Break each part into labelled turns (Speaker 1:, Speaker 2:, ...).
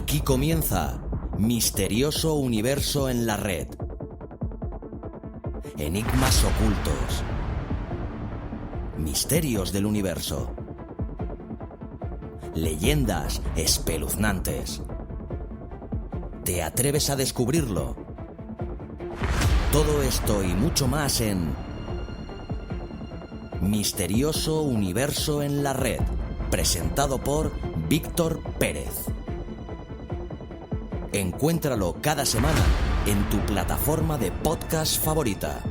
Speaker 1: Aquí comienza Misterioso Universo en la Red. Enigmas ocultos. Misterios del universo. Leyendas espeluznantes. ¿Te atreves a descubrirlo? Todo esto y mucho más en Misterioso Universo en la Red, presentado por Víctor Pérez. Encuéntralo cada semana en tu plataforma de podcast favorita.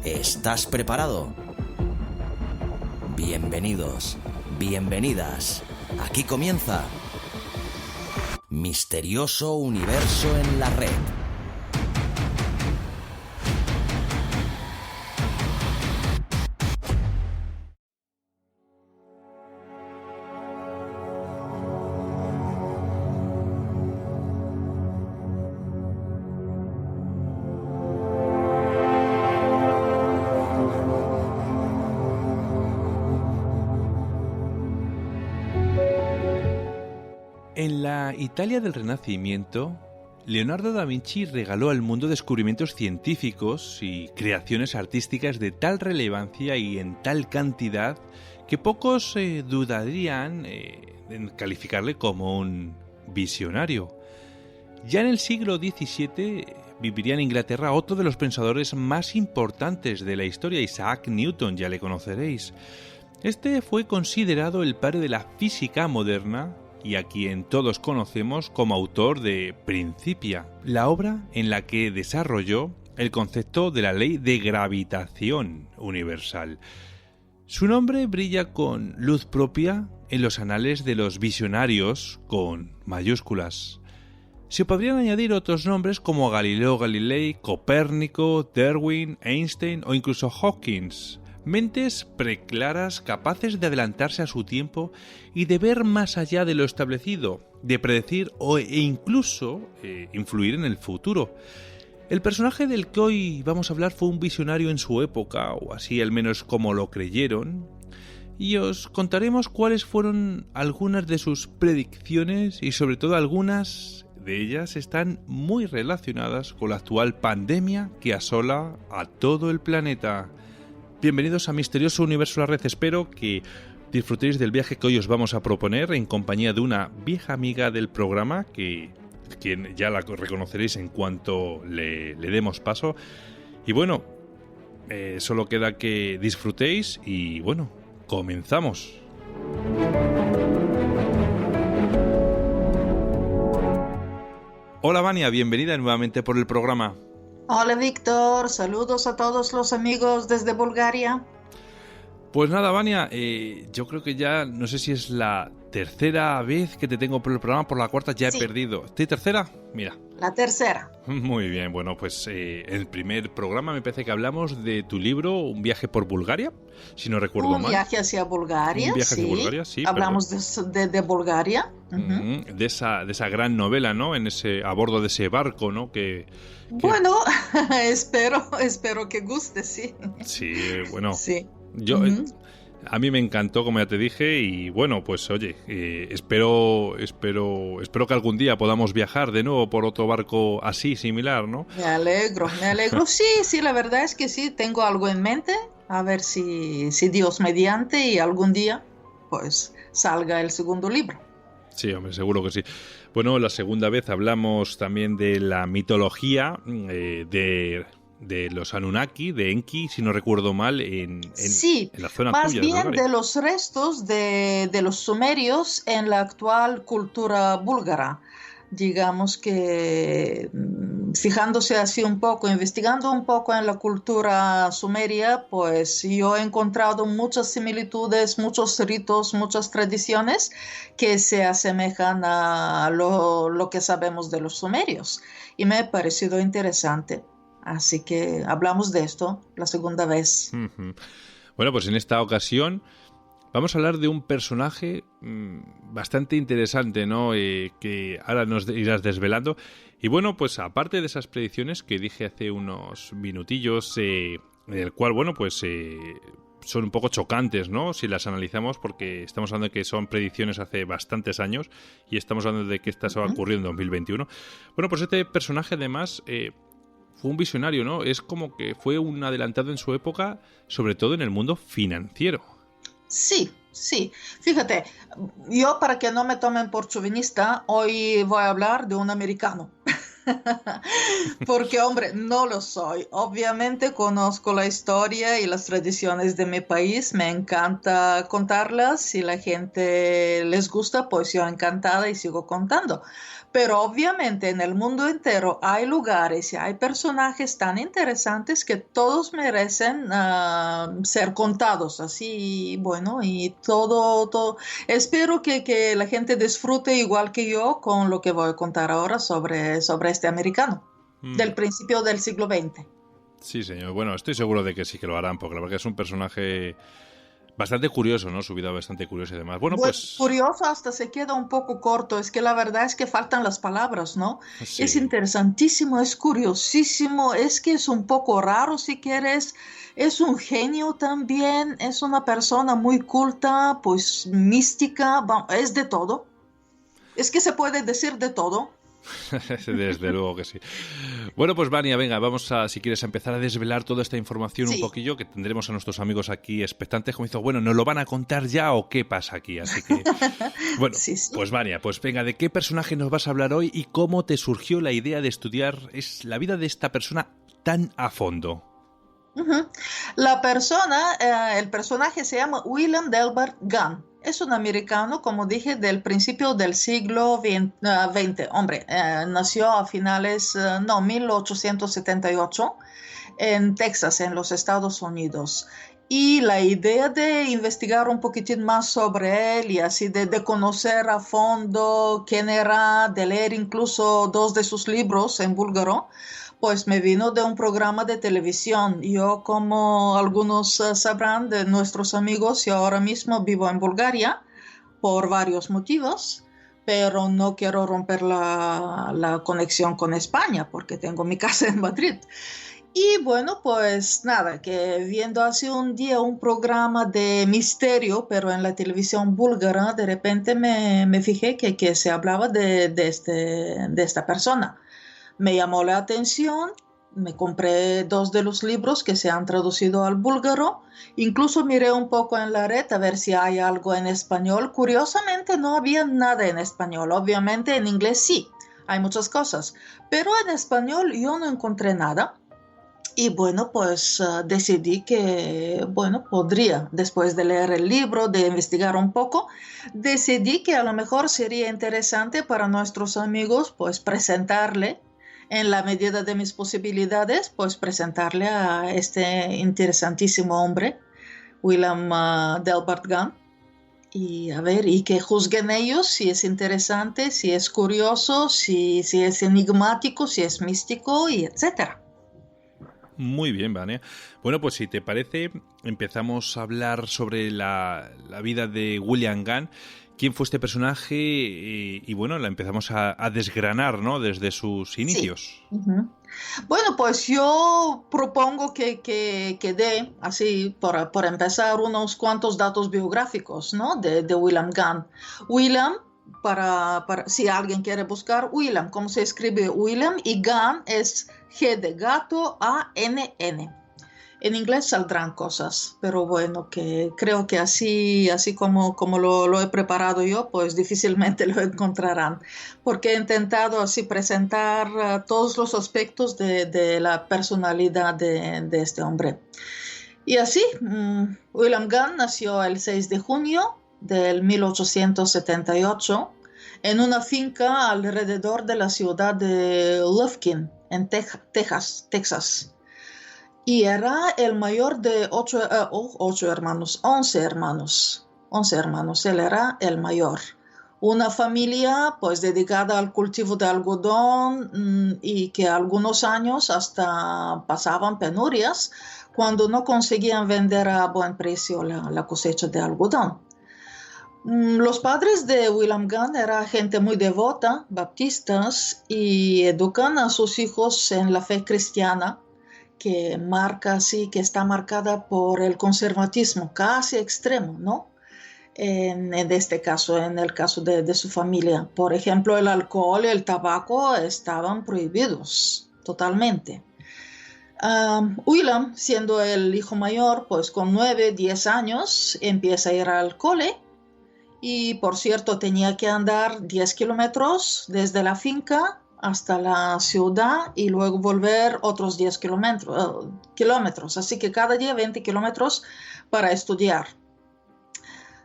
Speaker 1: ¿Estás preparado? Bienvenidos, bienvenidas. Aquí comienza Misterioso Universo en la Red.
Speaker 2: En la Italia del Renacimiento, Leonardo da Vinci regaló al mundo descubrimientos científicos y creaciones artísticas de tal relevancia y en tal cantidad que pocos dudarían en calificarle como un visionario. Ya en el siglo XVII viviría en Inglaterra otro de los pensadores más importantes de la historia, Isaac Newton, ya le conoceréis. Este fue considerado el padre de la física moderna y a quien todos conocemos como autor de Principia, la obra en la que desarrolló el concepto de la ley de gravitación universal. Su nombre brilla con luz propia en los anales de los visionarios con mayúsculas. Se podrían añadir otros nombres como Galileo Galilei, Copérnico, Darwin, Einstein o incluso Hawkins. Mentes preclaras capaces de adelantarse a su tiempo y de ver más allá de lo establecido, de predecir e incluso influir en el futuro. El personaje del que hoy vamos a hablar fue un visionario en su época, o así al menos como lo creyeron, y os contaremos cuáles fueron algunas de sus predicciones y sobre todo algunas de ellas están muy relacionadas con la actual pandemia que asola a todo el planeta. Bienvenidos a Misterioso Universo en la Red. Espero que disfrutéis del viaje que hoy os vamos a proponer en compañía de una vieja amiga del programa, quien ya la reconoceréis en cuanto le demos paso. Y bueno, solo queda que disfrutéis y bueno, comenzamos. Hola Vania, bienvenida nuevamente por el programa.
Speaker 3: Hola Víctor, saludos a todos los amigos desde Bulgaria.
Speaker 2: Pues nada, Vania, yo creo que ya, no sé si es la tercera vez que te tengo por el programa, por la cuarta ya he perdido. ¿Estoy tercera? Mira.
Speaker 3: La tercera.
Speaker 2: Muy bien, bueno, pues el primer programa me parece que hablamos de tu libro, Un viaje por Bulgaria, si no recuerdo mal.
Speaker 3: Un viaje hacia Bulgaria,
Speaker 2: Un viaje hacia Bulgaria, sí.
Speaker 3: Hablamos de Bulgaria.
Speaker 2: Uh-huh. De esa gran novela, ¿no? A bordo de ese barco, ¿no?
Speaker 3: Bueno, espero que guste, sí.
Speaker 2: Sí, bueno.
Speaker 3: Sí.
Speaker 2: A mí me encantó, como ya te dije, y bueno, pues oye, espero que algún día podamos viajar de nuevo por otro barco así, similar, ¿no?
Speaker 3: Me alegro. Sí, la verdad es que sí, tengo algo en mente, a ver si Dios mediante y algún día, pues, salga el segundo libro.
Speaker 2: Sí, hombre, seguro que sí. Bueno, la segunda vez hablamos también de la mitología de los Anunnaki, de Enki, si no recuerdo mal, en la zona
Speaker 3: más
Speaker 2: tuya,
Speaker 3: bien de los restos de los sumerios en la actual cultura búlgara. Digamos que fijándose así un poco, investigando un poco en la cultura sumeria, pues yo he encontrado muchas similitudes, muchos ritos, muchas tradiciones que se asemejan a lo que sabemos de los sumerios. Y me ha parecido interesante. Así que hablamos de esto la segunda vez.
Speaker 2: Uh-huh. Bueno, pues en esta ocasión vamos a hablar de un personaje bastante interesante, ¿no? Que ahora nos irás desvelando. Y bueno, pues aparte de esas predicciones que dije hace unos minutillos, en el cual, bueno, pues son un poco chocantes, ¿no? Si las analizamos, porque estamos hablando de que son predicciones hace bastantes años y estamos hablando de que esta se va a ocurrir en 2021. Bueno, pues este personaje además fue un visionario, ¿no? Es como que fue un adelantado en su época, sobre todo en el mundo financiero.
Speaker 3: Sí, sí. Fíjate, yo para que no me tomen por chauvinista, hoy voy a hablar de un americano. Porque, hombre, no lo soy. Obviamente conozco la historia y las tradiciones de mi país. Me encanta contarlas. Si la gente les gusta, pues yo encantada y sigo contando. Pero obviamente en el mundo entero hay lugares y hay personajes tan interesantes que todos merecen ser contados. Así, bueno, y todo. Espero que la gente disfrute igual que yo con lo que voy a contar ahora sobre este americano del principio del siglo XX.
Speaker 2: Sí, señor. Bueno, estoy seguro de que sí que lo harán, porque la verdad que es un personaje bastante curioso, ¿no? Su vida bastante curiosa y demás. Bueno, pues...
Speaker 3: Curioso hasta se queda un poco corto. Es que la verdad es que faltan las palabras, ¿no?
Speaker 2: Sí.
Speaker 3: Es interesantísimo, es curiosísimo, es que es un poco raro si quieres. Es un genio también, es una persona muy culta, pues mística, es de todo. Es que se puede decir de todo.
Speaker 2: Desde luego que sí. Bueno, pues Vania, venga, vamos a, si quieres, empezar a desvelar toda esta información un poquillo, que tendremos a nuestros amigos aquí expectantes, como dice, bueno, ¿nos lo van a contar ya o qué pasa aquí? Así que, bueno, sí. Pues Vania, pues venga, ¿de qué personaje nos vas a hablar hoy y cómo te surgió la idea de estudiar la vida de esta persona tan a fondo?
Speaker 3: El personaje se llama William Delbert Gunn. Es un americano, como dije, del principio del siglo XX. Hombre, nació a 1878 en Texas, en los Estados Unidos. Y la idea de investigar un poquitín más sobre él y así de conocer a fondo quién era, de leer incluso 2 de sus libros en búlgaro, pues me vino de un programa de televisión. Yo, como algunos sabrán de nuestros amigos, yo ahora mismo vivo en Bulgaria por varios motivos, pero no quiero romper la conexión con España porque tengo mi casa en Madrid. Y bueno, pues nada, que viendo hace un día un programa de misterio, pero en la televisión búlgara, de repente me fijé que se hablaba de esta persona. Me llamó la atención, me compré 2 de los libros que se han traducido al búlgaro, incluso miré un poco en la red a ver si hay algo en español. Curiosamente no había nada en español, obviamente en inglés sí, hay muchas cosas, pero en español yo no encontré nada. Y bueno, pues decidí que, bueno, podría, después de leer el libro, de investigar un poco, decidí que a lo mejor sería interesante para nuestros amigos, pues presentarle, en la medida de mis posibilidades, pues presentarle a este interesantísimo hombre, William Delbert Gunn, y a ver, y que juzguen ellos si es interesante, si es curioso, si es enigmático, si es místico, y etcétera.
Speaker 2: Muy bien, Vania. Bueno, pues si te parece, empezamos a hablar sobre la vida de William Gunn. ¿Quién fue este personaje? Y bueno, la empezamos a desgranar, ¿no? Desde sus inicios.
Speaker 3: Sí. Uh-huh. Bueno, pues yo propongo que dé, así, por empezar, unos cuantos datos biográficos, ¿no? de William Gunn. William, para si alguien quiere buscar, William, ¿cómo se escribe William? Y Gunn es G de gato, A-N-N. En inglés saldrán cosas, pero bueno, que creo que así como lo he preparado yo, pues difícilmente lo encontrarán, porque he intentado así presentar todos los aspectos de la personalidad de este hombre. Y así, William Gunn nació el 6 de junio del 1878 en una finca alrededor de la ciudad de Lufkin, en Texas. Y era el mayor de 11 hermanos. Él era el mayor. Una familia pues dedicada al cultivo de algodón y que algunos años hasta pasaban penurias cuando no conseguían vender a buen precio la cosecha de algodón. Los padres de William Gunn eran gente muy devota, baptistas, y educan a sus hijos en la fe cristiana, que marca así, que está marcada por el conservatismo casi extremo, ¿no? En este caso, en el caso de su familia. Por ejemplo, el alcohol y el tabaco estaban prohibidos totalmente. William, siendo el hijo mayor, pues con 9, 10 años, empieza a ir al cole y, por cierto, tenía que andar 10 kilómetros desde la finca hasta la ciudad y luego volver otros 10 kilómetros. Así que cada día 20 kilómetros para estudiar.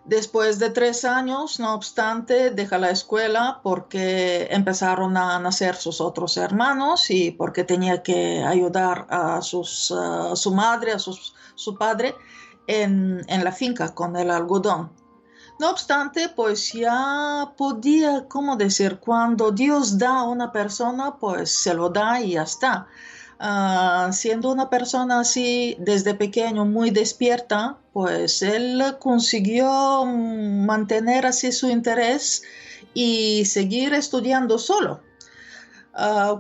Speaker 3: Después de 3 años, no obstante, deja la escuela porque empezaron a nacer sus otros hermanos y porque tenía que ayudar a su madre, a su padre en la finca con el algodón. No obstante, pues ya podía, ¿cómo decir? Cuando Dios da a una persona, pues se lo da y ya está. Siendo una persona así desde pequeño muy despierta, pues él consiguió mantener así su interés y seguir estudiando solo.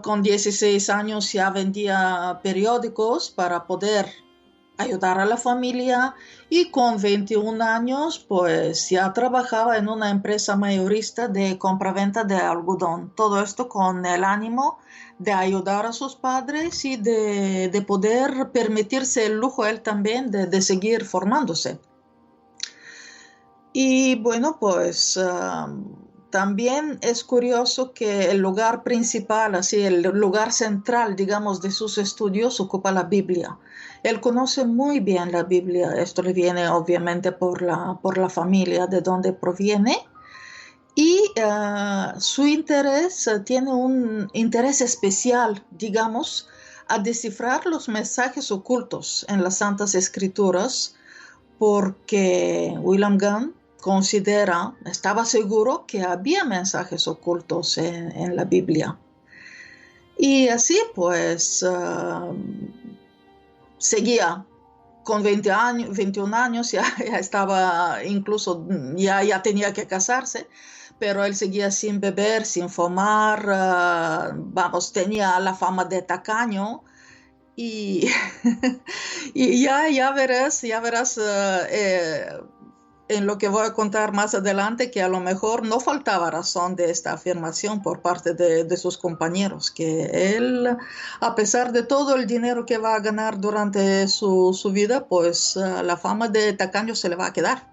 Speaker 3: Con 16 años ya vendía periódicos para poder ayudar a la familia y con 21 años pues ya trabajaba en una empresa mayorista de compraventa de algodón. Todo esto con el ánimo de ayudar a sus padres y de poder permitirse el lujo él también de seguir formándose. Y bueno, pues también es curioso que el lugar principal, así el lugar central, digamos, de sus estudios ocupa la Biblia. Él conoce muy bien la Biblia. Esto le viene obviamente por la familia de donde proviene. Y su interés tiene un interés especial, digamos, a descifrar los mensajes ocultos en las Santas Escrituras, porque William Gunn estaba seguro que había mensajes ocultos en la Biblia. Y así pues seguía. Con 21 años ya estaba, incluso ya tenía que casarse, pero él seguía sin beber, sin fumar, tenía la fama de tacaño y, y ya verás en lo que voy a contar más adelante que a lo mejor no faltaba razón de esta afirmación por parte de sus compañeros, que él, a pesar de todo el dinero que va a ganar durante su vida, pues la fama de tacaño se le va a quedar.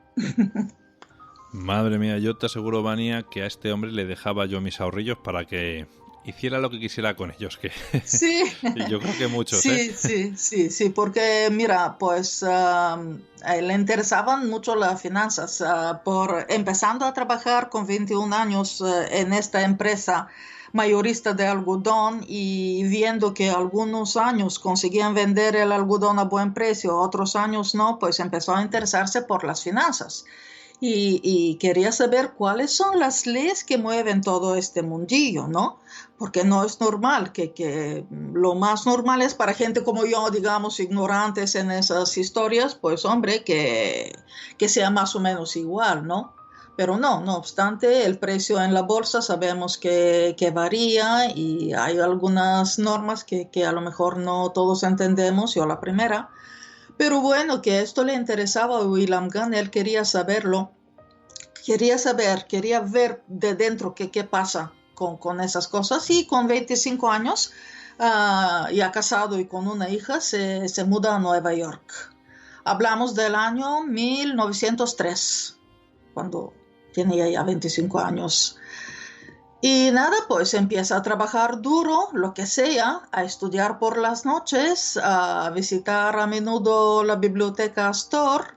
Speaker 2: Madre mía, yo te aseguro, Vania, que a este hombre le dejaba yo mis ahorrillos para que hiciera lo que quisiera con ellos, que
Speaker 3: sí.
Speaker 2: Yo creo que muchos,
Speaker 3: Sí, porque mira, pues le interesaban mucho las finanzas, empezando a trabajar con 21 años en esta empresa mayorista de algodón y viendo que algunos años conseguían vender el algodón a buen precio, otros años no, pues empezó a interesarse por las finanzas. Y quería saber cuáles son las leyes que mueven todo este mundillo, ¿no? Porque no es normal, que lo más normal es para gente como yo, digamos, ignorantes en esas historias, pues hombre, que sea más o menos igual, ¿no? Pero no obstante, el precio en la bolsa sabemos que varía y hay algunas normas que a lo mejor no todos entendemos, yo la primera. Pero bueno, que esto le interesaba a William Gunn, él quería saberlo, quería ver de dentro qué pasa con esas cosas y con 25 años, ya casado y con una hija, se muda a Nueva York. Hablamos del año 1903, cuando tenía ya 25 años. Y nada, pues empieza a trabajar duro, lo que sea, a estudiar por las noches, a visitar a menudo la biblioteca Astor,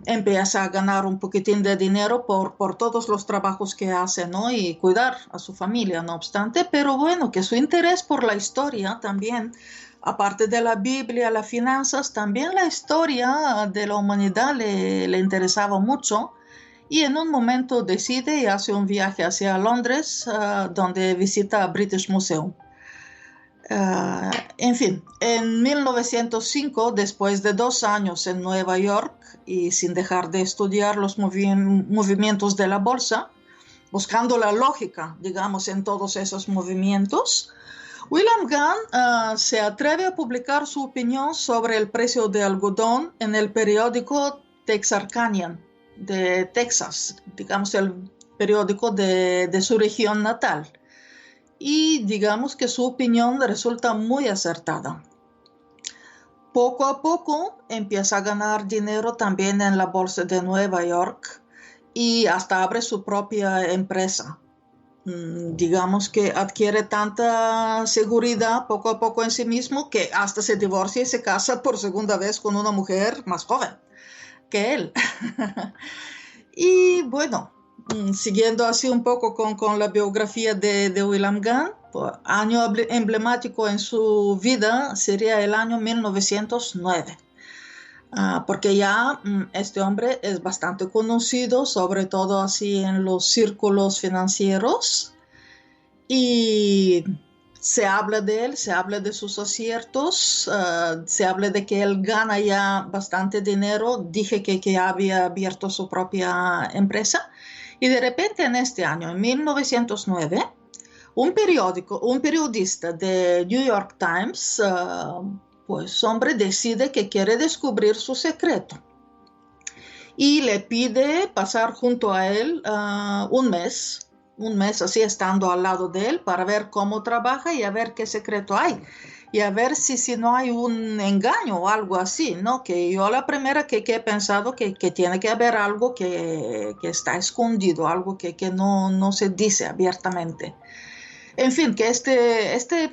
Speaker 3: empieza a ganar un poquitín de dinero por todos los trabajos que hace, ¿no? Y cuidar a su familia, no obstante, pero bueno, que su interés por la historia también, aparte de la Biblia, las finanzas, también la historia de la humanidad le interesaba mucho. Y en un momento decide y hace un viaje hacia Londres, donde visita British Museum. En fin, en 1905, después de 2 años en Nueva York y sin dejar de estudiar los movimientos de la bolsa, buscando la lógica, digamos, en todos esos movimientos, William Gunn se atreve a publicar su opinión sobre el precio de algodón en el periódico Texarkanian de Texas, digamos el periódico de su región natal. Y digamos que su opinión resulta muy acertada. Poco a poco empieza a ganar dinero también en la bolsa de Nueva York y hasta abre su propia empresa. Digamos que adquiere tanta seguridad poco a poco en sí mismo que hasta se divorcia y se casa por segunda vez con una mujer más joven que él. Y bueno, siguiendo así un poco con la biografía de William Gunn, pues, año emblemático en su vida sería el año 1909. Porque ya este hombre es bastante conocido, sobre todo así en los círculos financieros, y se habla de él, se habla de sus aciertos, se habla de que él gana ya bastante dinero. Dije que había abierto su propia empresa, y de repente en este año, en 1909, un periodista de New York Times, pues hombre, decide que quiere descubrir su secreto y le pide pasar junto a él un mes así estando al lado de él para ver cómo trabaja y a ver qué secreto hay y a ver si no hay un engaño o algo así, ¿no? Que yo la primera que he pensado que tiene que haber algo que está escondido, algo que no se dice abiertamente. En fin, que este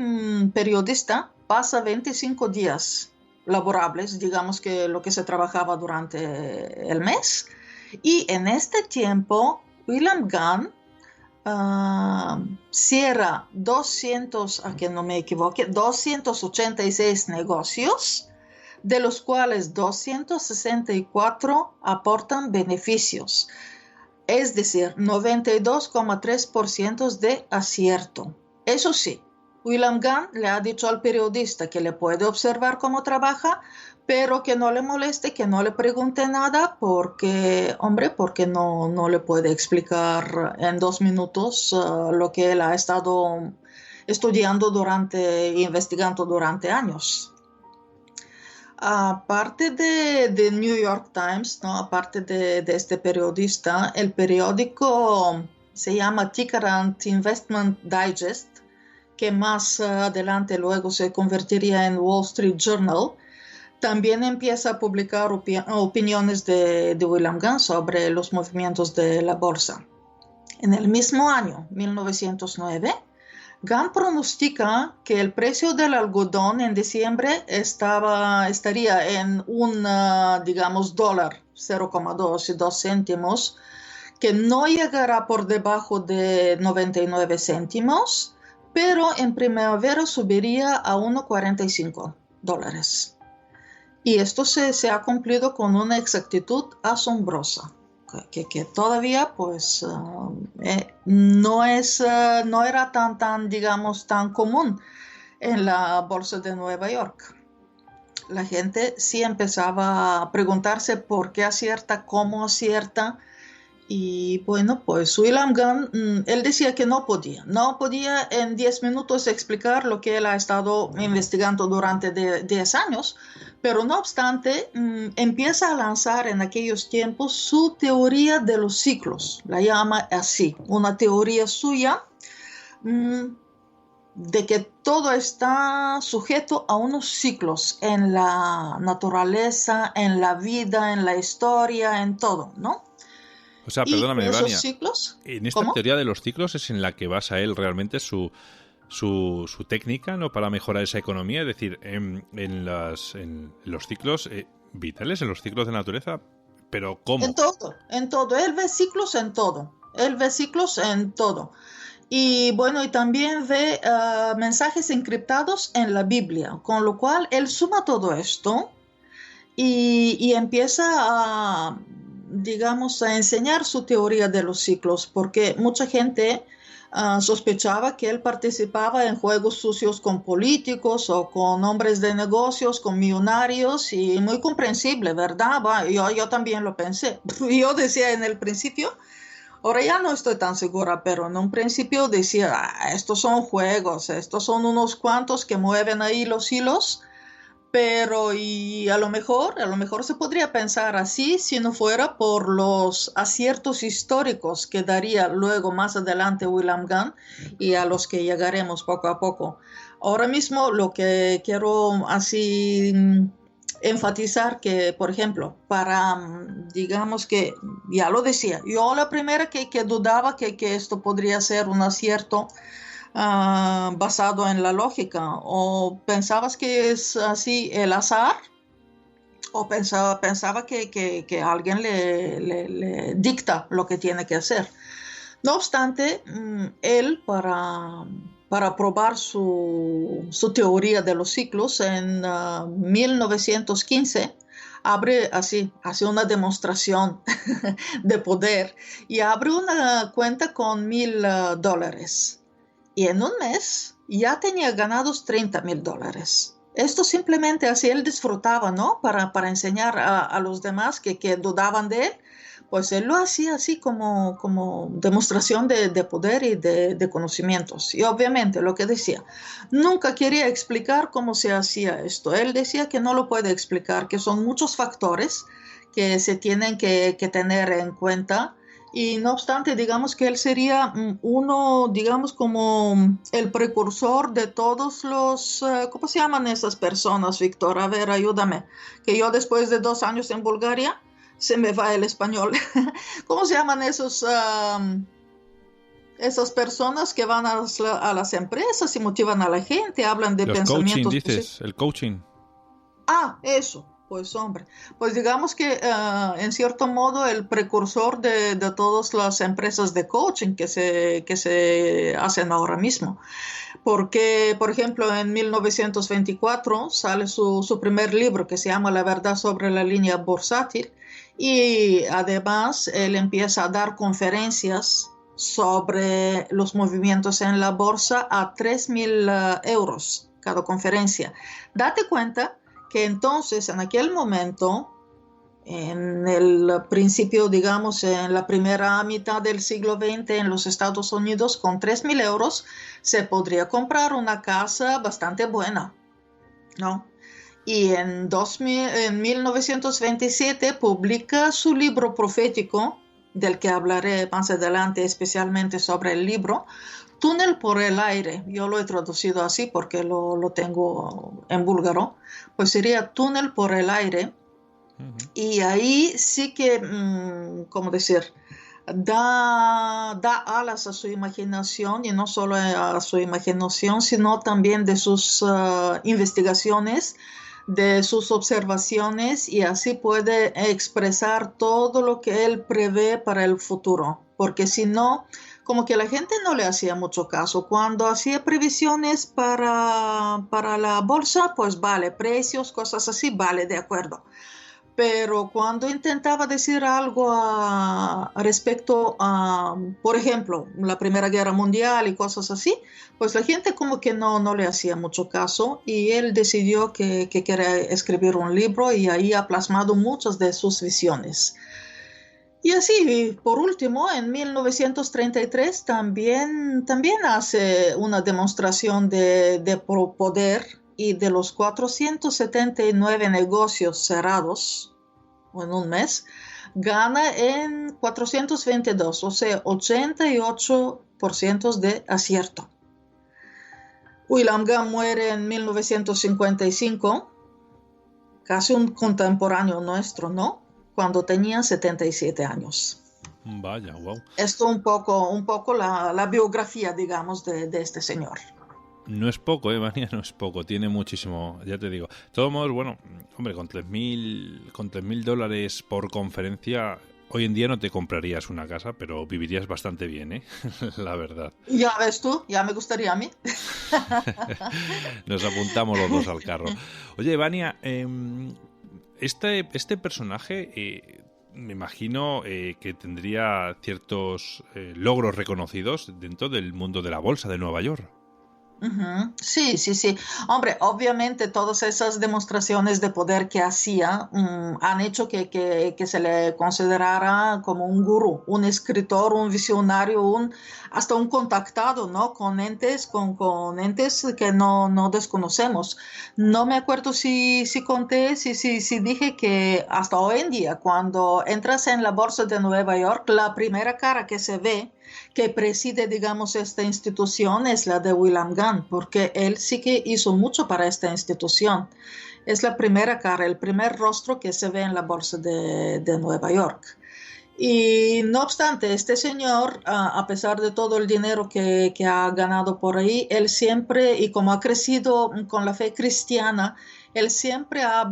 Speaker 3: periodista pasa 25 días laborables, digamos que lo que se trabajaba durante el mes, y en este tiempo William Gunn cierra 286 negocios, de los cuales 264 aportan beneficios. Es decir, 92,3% de acierto. Eso sí, William Gunn le ha dicho al periodista que le puede observar cómo trabaja, pero que no le moleste, que no le pregunte nada, porque no le puede explicar en 2 minutos lo que él ha estado estudiando investigando durante años. Aparte de New York Times, ¿no? Aparte de este periodista, el periódico se llama Ticker and Investment Digest, que más adelante luego se convertiría en Wall Street Journal. También empieza a publicar opiniones de William Gunn sobre los movimientos de la bolsa. En el mismo año, 1909, Gunn pronostica que el precio del algodón en diciembre estaría en digamos, dólar, 0,2 y 2 céntimos, que no llegará por debajo de 99 céntimos, pero en primavera subiría a 1,45 dólares. Y esto se ha cumplido con una exactitud asombrosa. Que todavía pues no era tan digamos tan común en la bolsa de Nueva York. La gente sí empezaba a preguntarse por qué acierta, cómo acierta, y bueno, pues William Gunn, él decía que no podía en 10 minutos explicar lo que él ha estado investigando durante 10 años, pero no obstante, empieza a lanzar en aquellos tiempos su teoría de los ciclos, la llama así, una teoría suya de que todo está sujeto a unos ciclos en la naturaleza, en la vida, en la historia, en todo, ¿no?
Speaker 2: O sea, perdóname, Vania,
Speaker 3: ciclos,
Speaker 2: en esta teoría de los ciclos es en la que basa él realmente su técnica, ¿no?, para mejorar esa economía, es decir, en los ciclos vitales, en los ciclos de naturaleza, pero ¿cómo?
Speaker 3: En todo, él ve ciclos en todo, y bueno, y también ve mensajes encriptados en la Biblia, con lo cual él suma todo esto y empieza a enseñar su teoría de los ciclos, porque mucha gente sospechaba que él participaba en juegos sucios con políticos o con hombres de negocios, con millonarios, y muy comprensible, ¿verdad? Yo también lo pensé. Yo decía en el principio, Ahora ya no estoy tan segura, pero en un principio decía, estos son juegos, estos son unos cuantos que mueven ahí los hilos, pero y a lo mejor se podría pensar así si no fuera por los aciertos históricos que daría luego más adelante William Gunn y a los que llegaremos poco a poco. Ahora mismo lo que quiero así enfatizar que, por ejemplo, digamos que, ya lo decía, yo la primera que dudaba que esto podría ser un acierto basado en la lógica, o pensabas que es así el azar, o pensaba que alguien le dicta lo que tiene que hacer. No obstante, él para probar su teoría de los ciclos en 1915 hace una demostración de poder y abre una cuenta con $1,000. Y en un mes ya tenía ganados $30,000. Esto simplemente así él disfrutaba, ¿no? Para enseñar a los demás que dudaban de él, pues él lo hacía así como demostración de poder y de conocimientos. Y obviamente lo que decía, nunca quería explicar cómo se hacía esto. Él decía que no lo puede explicar, que son muchos factores que se tienen que tener en cuenta. Y no obstante, digamos que él sería uno, digamos, como el precursor de todos los, ¿cómo se llaman esas personas, Víctor? A ver, ayúdame, que yo después de 2 años en Bulgaria, se me va el español. ¿Cómo se llaman esas personas que van a las empresas y motivan a la gente, hablan de
Speaker 2: los
Speaker 3: pensamientos?
Speaker 2: Coaching, dices, el coaching.
Speaker 3: Eso. Pues hombre, pues digamos que en cierto modo el precursor de todas las empresas de coaching que se hacen ahora mismo. Porque, por ejemplo, en 1924 sale su primer libro que se llama La verdad sobre la línea bursátil y además él empieza a dar conferencias sobre los movimientos en la bolsa a 3,000 euros cada conferencia. Date cuenta que entonces en aquel momento, en el principio, digamos, en la primera mitad del siglo XX en los Estados Unidos, con 3,000 euros se podría comprar una casa bastante buena, ¿no? Y en 1927 publica su libro profético, del que hablaré más adelante especialmente sobre el libro, Túnel por el aire. Yo lo he traducido así porque lo tengo en búlgaro, pues sería Túnel por el aire. Uh-huh. Y ahí sí que, ¿cómo decir? Da alas a su imaginación, y no solo a su imaginación, sino también de sus investigaciones, de sus observaciones, y así puede expresar todo lo que él prevé para el futuro, porque si no, como que la gente no le hacía mucho caso. Cuando hacía previsiones para la bolsa, pues vale, precios, cosas así, vale, de acuerdo. Pero cuando intentaba decir algo respecto a, por ejemplo, la Primera Guerra Mundial y cosas así, pues la gente como que no le hacía mucho caso, y él decidió que quería escribir un libro, y ahí ha plasmado muchas de sus visiones. Y así, por último, en 1933 también hace una demostración de poder, y de los 479 negocios cerrados en un mes, gana en 422, o sea, 88% de acierto. William Gunn muere en 1955, casi un contemporáneo nuestro, ¿no? Cuando tenía 77 años.
Speaker 2: Vaya, wow.
Speaker 3: Esto un poco la biografía, digamos, de este señor.
Speaker 2: No es poco, Vania, no es poco. Tiene muchísimo, ya te digo. De todos modos, bueno, hombre, con $3,000 por conferencia, hoy en día no te comprarías una casa, pero vivirías bastante bien, la verdad.
Speaker 3: Ya ves tú, ya me gustaría a mí.
Speaker 2: Nos apuntamos los dos al carro. Oye, Vania, este personaje, me imagino que tendría ciertos logros reconocidos dentro del mundo de la bolsa de Nueva York.
Speaker 3: Ujú. Sí, sí, sí. Hombre, obviamente todas esas demostraciones de poder que hacía han hecho que se le considerara como un gurú, un escritor, un visionario, hasta un contactado, ¿no? Con entes que no desconocemos. No me acuerdo si conté, si dije que hasta hoy en día, cuando entras en la bolsa de Nueva York, la primera cara que se ve que preside, digamos, esta institución es la de William Gunn, porque él sí que hizo mucho para esta institución. Es la primera cara, el primer rostro que se ve en la bolsa de Nueva York. Y no obstante, este señor, a pesar de todo el dinero que ha ganado por ahí, él siempre, y como ha crecido con la fe cristiana, él siempre ha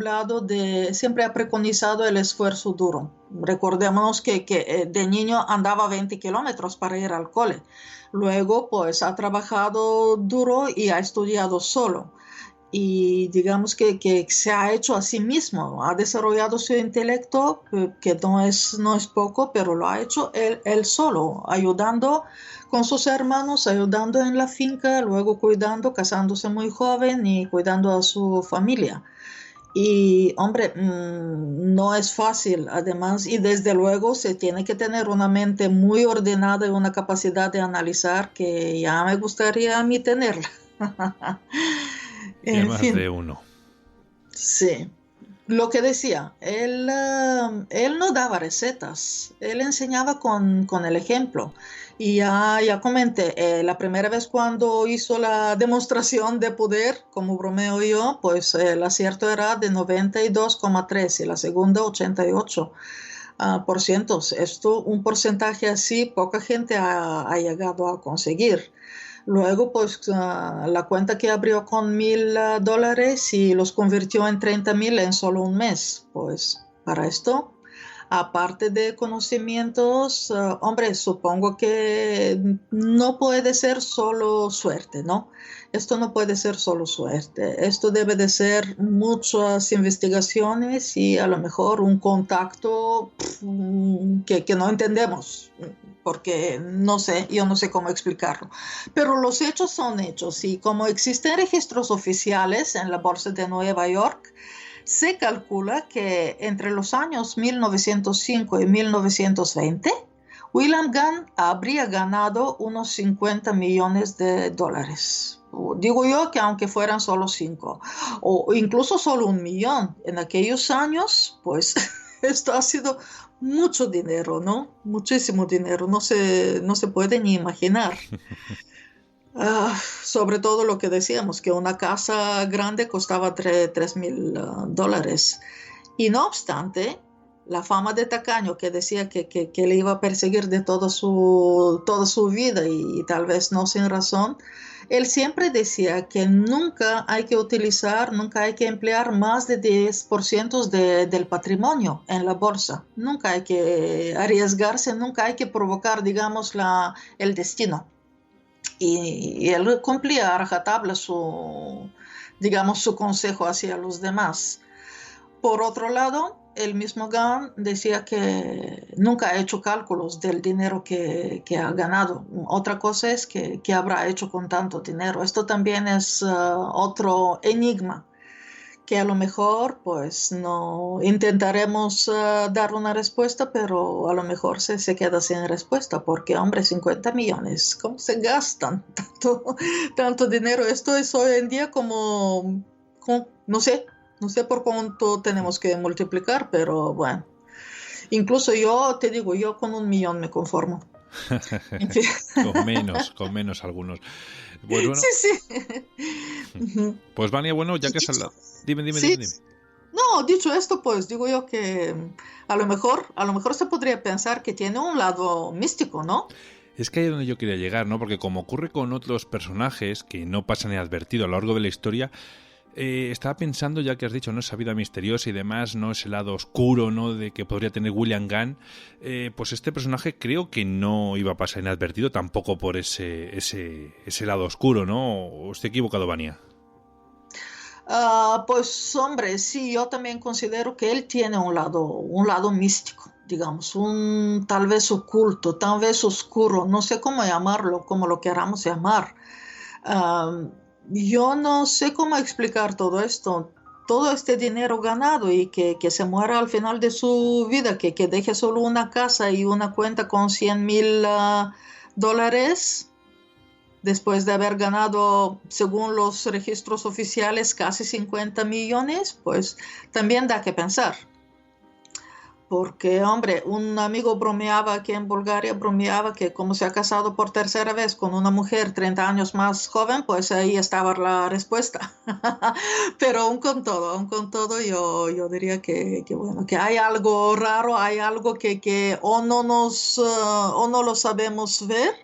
Speaker 3: siempre ha preconizado el esfuerzo duro. Recordémonos que de niño andaba 20 kilómetros para ir al cole. Luego, pues ha trabajado duro y ha estudiado solo y digamos que se ha hecho a sí mismo, ha desarrollado su intelecto, que no es poco, pero lo ha hecho él solo, ayudando con sus hermanos, ayudando en la finca, luego cuidando, casándose muy joven y cuidando a su familia. Y hombre, no es fácil, además, y desde luego se tiene que tener una mente muy ordenada y una capacidad de analizar que ya me gustaría a mí tenerla.
Speaker 2: Y
Speaker 3: En
Speaker 2: más
Speaker 3: fin.
Speaker 2: de uno.
Speaker 3: Sí, lo que decía, él no daba recetas, él enseñaba con el ejemplo. Y ya comenté, la primera vez cuando hizo la demostración de poder, como bromeo yo, pues el acierto era de 92,3 y la segunda 88%. Esto, un porcentaje así, poca gente ha llegado a conseguir. Luego, pues la cuenta que abrió con $1,000 y los convirtió en 30,000 en solo un mes. Pues para esto, aparte de conocimientos, hombre, supongo que no puede ser solo suerte, ¿no? Esto no puede ser solo suerte. Esto debe de ser muchas investigaciones y a lo mejor un contacto que no entendemos, porque no sé, yo no sé cómo explicarlo. Pero los hechos son hechos y como existen registros oficiales en la Bolsa de Nueva York, se calcula que entre los años 1905 y 1920, William Gunn habría ganado unos 50 millones de dólares. Digo yo que aunque fueran solo 5 o incluso solo 1 millón en aquellos años, pues esto ha sido mucho dinero, ¿no? Muchísimo dinero, no se puede ni imaginar. Sobre todo lo que decíamos, que una casa grande costaba $3,000. Y no obstante, la fama de tacaño que decía que le iba a perseguir de toda su vida y tal vez no sin razón, él siempre decía que nunca hay que nunca hay que emplear más de 10% del patrimonio en la bolsa. Nunca hay que arriesgarse, nunca hay que provocar, digamos, el destino. Y él cumplía a rajatabla digamos, su consejo hacia los demás. Por otro lado, el mismo Gunn decía que nunca ha hecho cálculos del dinero que ha ganado. Otra cosa es que habrá hecho con tanto dinero. Esto también es otro enigma que a lo mejor pues no intentaremos dar una respuesta, pero a lo mejor se queda sin respuesta, porque hombre, 50 millones, ¿cómo se gastan tanto dinero? Esto es hoy en día no sé por cuánto tenemos que multiplicar, pero bueno, incluso yo te digo, yo con 1 millón me conformo.
Speaker 2: Con menos algunos. Pues bueno.
Speaker 3: Sí.
Speaker 2: Pues Vania, bueno, ya que has hablado. Dime.
Speaker 3: No, dicho esto, pues digo yo que a lo mejor se podría pensar que tiene un lado místico, ¿no?
Speaker 2: Es que ahí es donde yo quería llegar, ¿no? Porque como ocurre con otros personajes que no pasan inadvertido a lo largo de la historia, estaba pensando, ya que has dicho, ¿no? Esa vida misteriosa y demás, ¿no? Ese lado oscuro, ¿no? De que podría tener William Gunn. Pues este personaje creo que no iba a pasar inadvertido tampoco por ese lado oscuro, ¿no? ¿O estoy equivocado, Vania?
Speaker 3: Pues hombre, sí, yo también considero que él tiene un lado místico, digamos, tal vez oculto, tal vez oscuro, no sé cómo llamarlo, como lo queramos llamar. Yo no sé cómo explicar todo esto. Todo este dinero ganado y que se muera al final de su vida, que deje solo una casa y una cuenta con $100,000 después de haber ganado, según los registros oficiales, casi 50 millones, pues también da que pensar. Porque, hombre, un amigo bromeaba aquí en Bulgaria, bromeaba que como se ha casado por tercera vez con una mujer 30 años más joven, pues ahí estaba la respuesta. Pero aún con todo, yo diría bueno, que hay algo raro, hay algo que o no lo sabemos ver,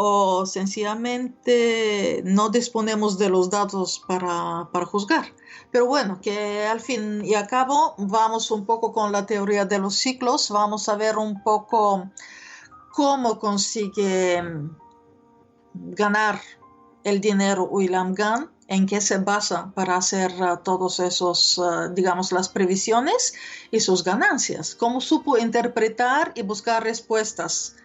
Speaker 3: o sencillamente no disponemos de los datos para juzgar. Pero bueno, que al fin y al cabo vamos un poco con la teoría de los ciclos, vamos a ver un poco cómo consigue ganar el dinero William Gunn, en qué se basa para hacer todos esos, digamos, las previsiones y sus ganancias, cómo supo interpretar y buscar respuestas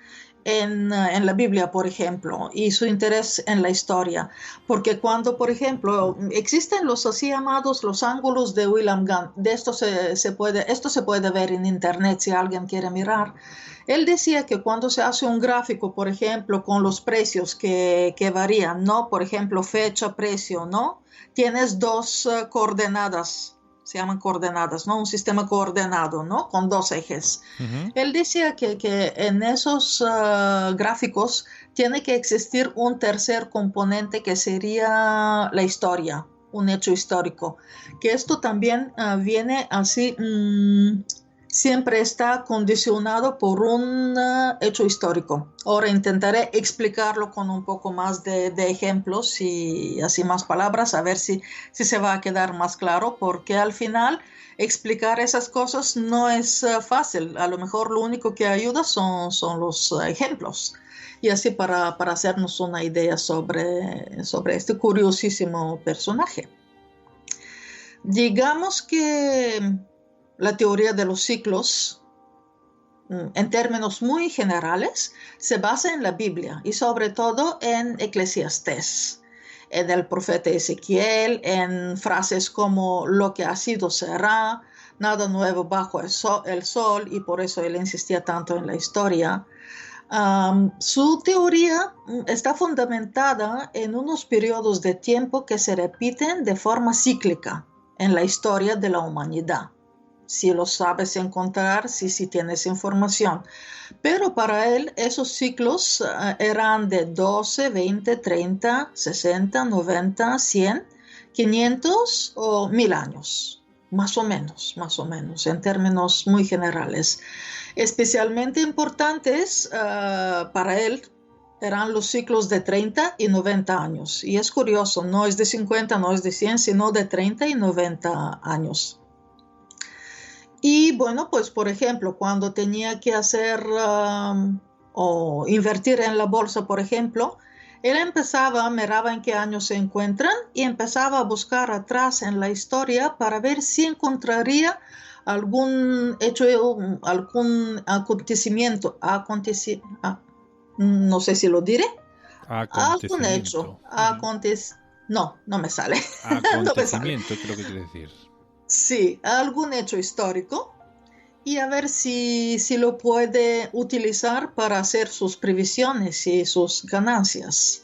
Speaker 3: en la Biblia, por ejemplo, y su interés en la historia. Porque cuando, por ejemplo, existen los así llamados los ángulos de William Gunn, de esto se puede ver en internet si alguien quiere mirar. Él decía que cuando se hace un gráfico, por ejemplo, con los precios que varían, ¿no? Por ejemplo, fecha, precio, ¿no? Tienes dos coordenadas, se llaman coordenadas, ¿no? Un sistema coordenado, ¿no? Con dos ejes. Uh-huh. Él decía que en esos gráficos tiene que existir un tercer componente que sería la historia, un hecho histórico. Que esto también viene así, siempre está condicionado por un hecho histórico. Ahora intentaré explicarlo con un poco más de ejemplos y así más palabras, a ver si se va a quedar más claro, porque al final explicar esas cosas no es fácil. A lo mejor lo único que ayuda son los ejemplos. Y así para hacernos una idea sobre este curiosísimo personaje. Digamos que la teoría de los ciclos, en términos muy generales, se basa en la Biblia y sobre todo en Eclesiastés, en el profeta Ezequiel, en frases como lo que ha sido será, nada nuevo bajo el sol, y por eso él insistía tanto en la historia. Su teoría está fundamentada en unos periodos de tiempo que se repiten de forma cíclica en la historia de la humanidad. Si lo sabes encontrar, si tienes información. Pero para él esos ciclos eran de 12, 20, 30, 60, 90, 100, 500 o 1000 años. Más o menos, en términos muy generales. Especialmente importantes para él eran los ciclos de 30 y 90 años. Y es curioso, no es de 50, no es de 100, sino de 30 y 90 años. Y bueno, pues por ejemplo, cuando tenía que hacer o invertir en la bolsa, por ejemplo, él miraba en qué años se encuentran y empezaba a buscar atrás en la historia para ver si encontraría algún hecho, algún acontecimiento, no sé si lo diré. Algún hecho, no me sale.
Speaker 2: Acontecimiento, creo que quiere decir.
Speaker 3: Sí, algún hecho histórico y a ver si lo puede utilizar para hacer sus previsiones y sus ganancias.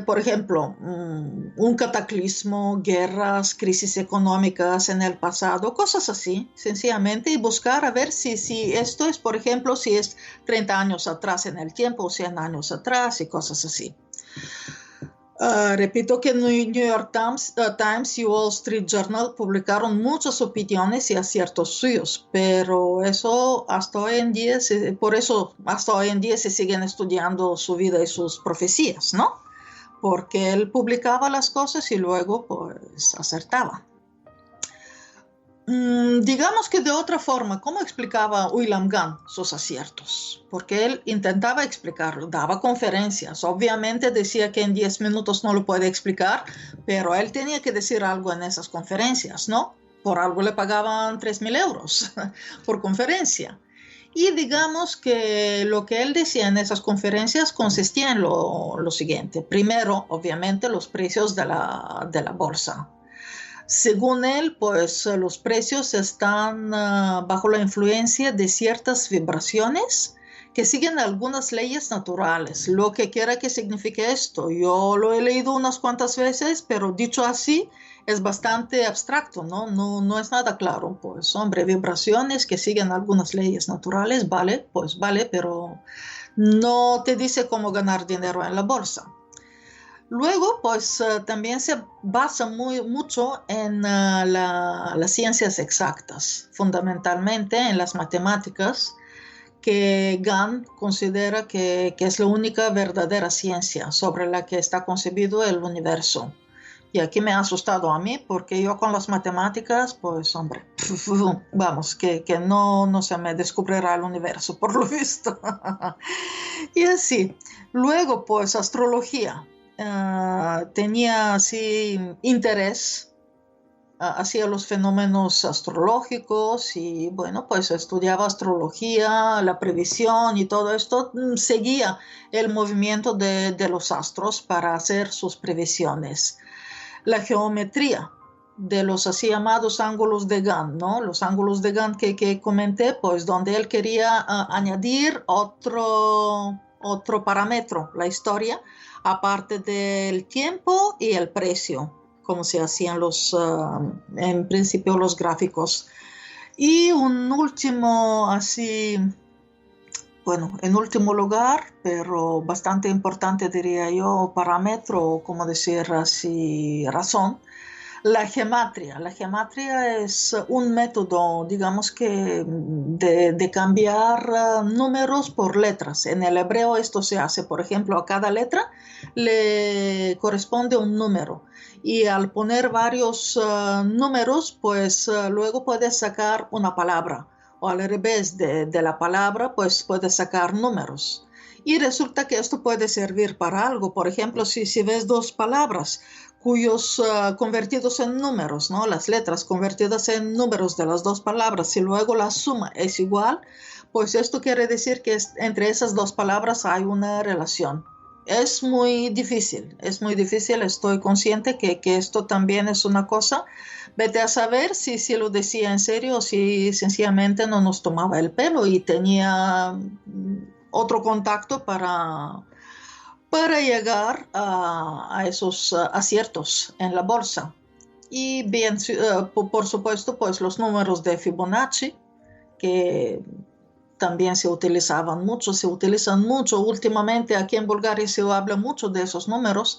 Speaker 3: Por ejemplo, un cataclismo, guerras, crisis económicas en el pasado, cosas así, sencillamente, y buscar a ver si esto es, por ejemplo, si es 30 años atrás en el tiempo o 100 años atrás y cosas así. Repito que New York Times y Wall Street Journal publicaron muchas opiniones y aciertos suyos, pero eso hasta hoy en día se siguen estudiando su vida y sus profecías, ¿no? Porque él publicaba las cosas y luego pues acertaba. Digamos que de otra forma, ¿cómo explicaba William Gunn sus aciertos? Porque él intentaba explicarlo, daba conferencias, obviamente decía que en 10 minutos no lo puede explicar, pero él tenía que decir algo en esas conferencias, ¿no? Por algo le pagaban 3,000 euros por conferencia. Y digamos que lo que él decía en esas conferencias consistía en lo siguiente. Primero, obviamente, los precios de la bolsa. Según él, pues los precios están bajo la influencia de ciertas vibraciones que siguen algunas leyes naturales, lo que quiera que signifique esto. Yo lo he leído unas cuantas veces, pero dicho así es bastante abstracto, ¿no? No es nada claro. Pues hombre, vibraciones que siguen algunas leyes naturales, vale, pues vale, pero no te dice cómo ganar dinero en la bolsa. Luego, pues también se basa mucho en las ciencias exactas, fundamentalmente en las matemáticas, que Gant considera que es la única verdadera ciencia sobre la que está concebido el universo. Y aquí me ha asustado a mí, porque yo con las matemáticas, pues hombre, vamos, que no se me descubrirá el universo, por lo visto. Y así. Luego, pues astrología. Tenía así interés hacia los fenómenos astrológicos y bueno, pues estudiaba astrología, la previsión y todo esto, seguía el movimiento de los astros para hacer sus previsiones. La geometría de los así llamados ángulos de Gant, ¿no? Los ángulos de Gant que comenté, pues donde él quería añadir otro parámetro, la historia, aparte del tiempo y el precio, como se hacían en principio los gráficos. Y un último, así, bueno, en último lugar, pero bastante importante diría yo, parámetro, como decir así, razón, la gematria. La gematria es un método, digamos que, de cambiar números por letras. En el hebreo esto se hace, por ejemplo, a cada letra le corresponde un número. Y al poner varios números, pues luego puedes sacar una palabra. O al revés de la palabra, pues puedes sacar números. Y resulta que esto puede servir para algo. Por ejemplo, si ves dos palabras cuyos convertidos en números, ¿no? Las letras convertidas en números de las dos palabras y luego la suma es igual, pues esto quiere decir que entre esas dos palabras hay una relación. Es muy difícil, estoy consciente que esto también es una cosa. Vete a saber si lo decía en serio o si sencillamente no nos tomaba el pelo y tenía otro contacto para llegar a esos aciertos en la bolsa. Y bien, por supuesto, pues los números de Fibonacci, que también se utilizan mucho. Últimamente aquí en Bulgaria se habla mucho de esos números,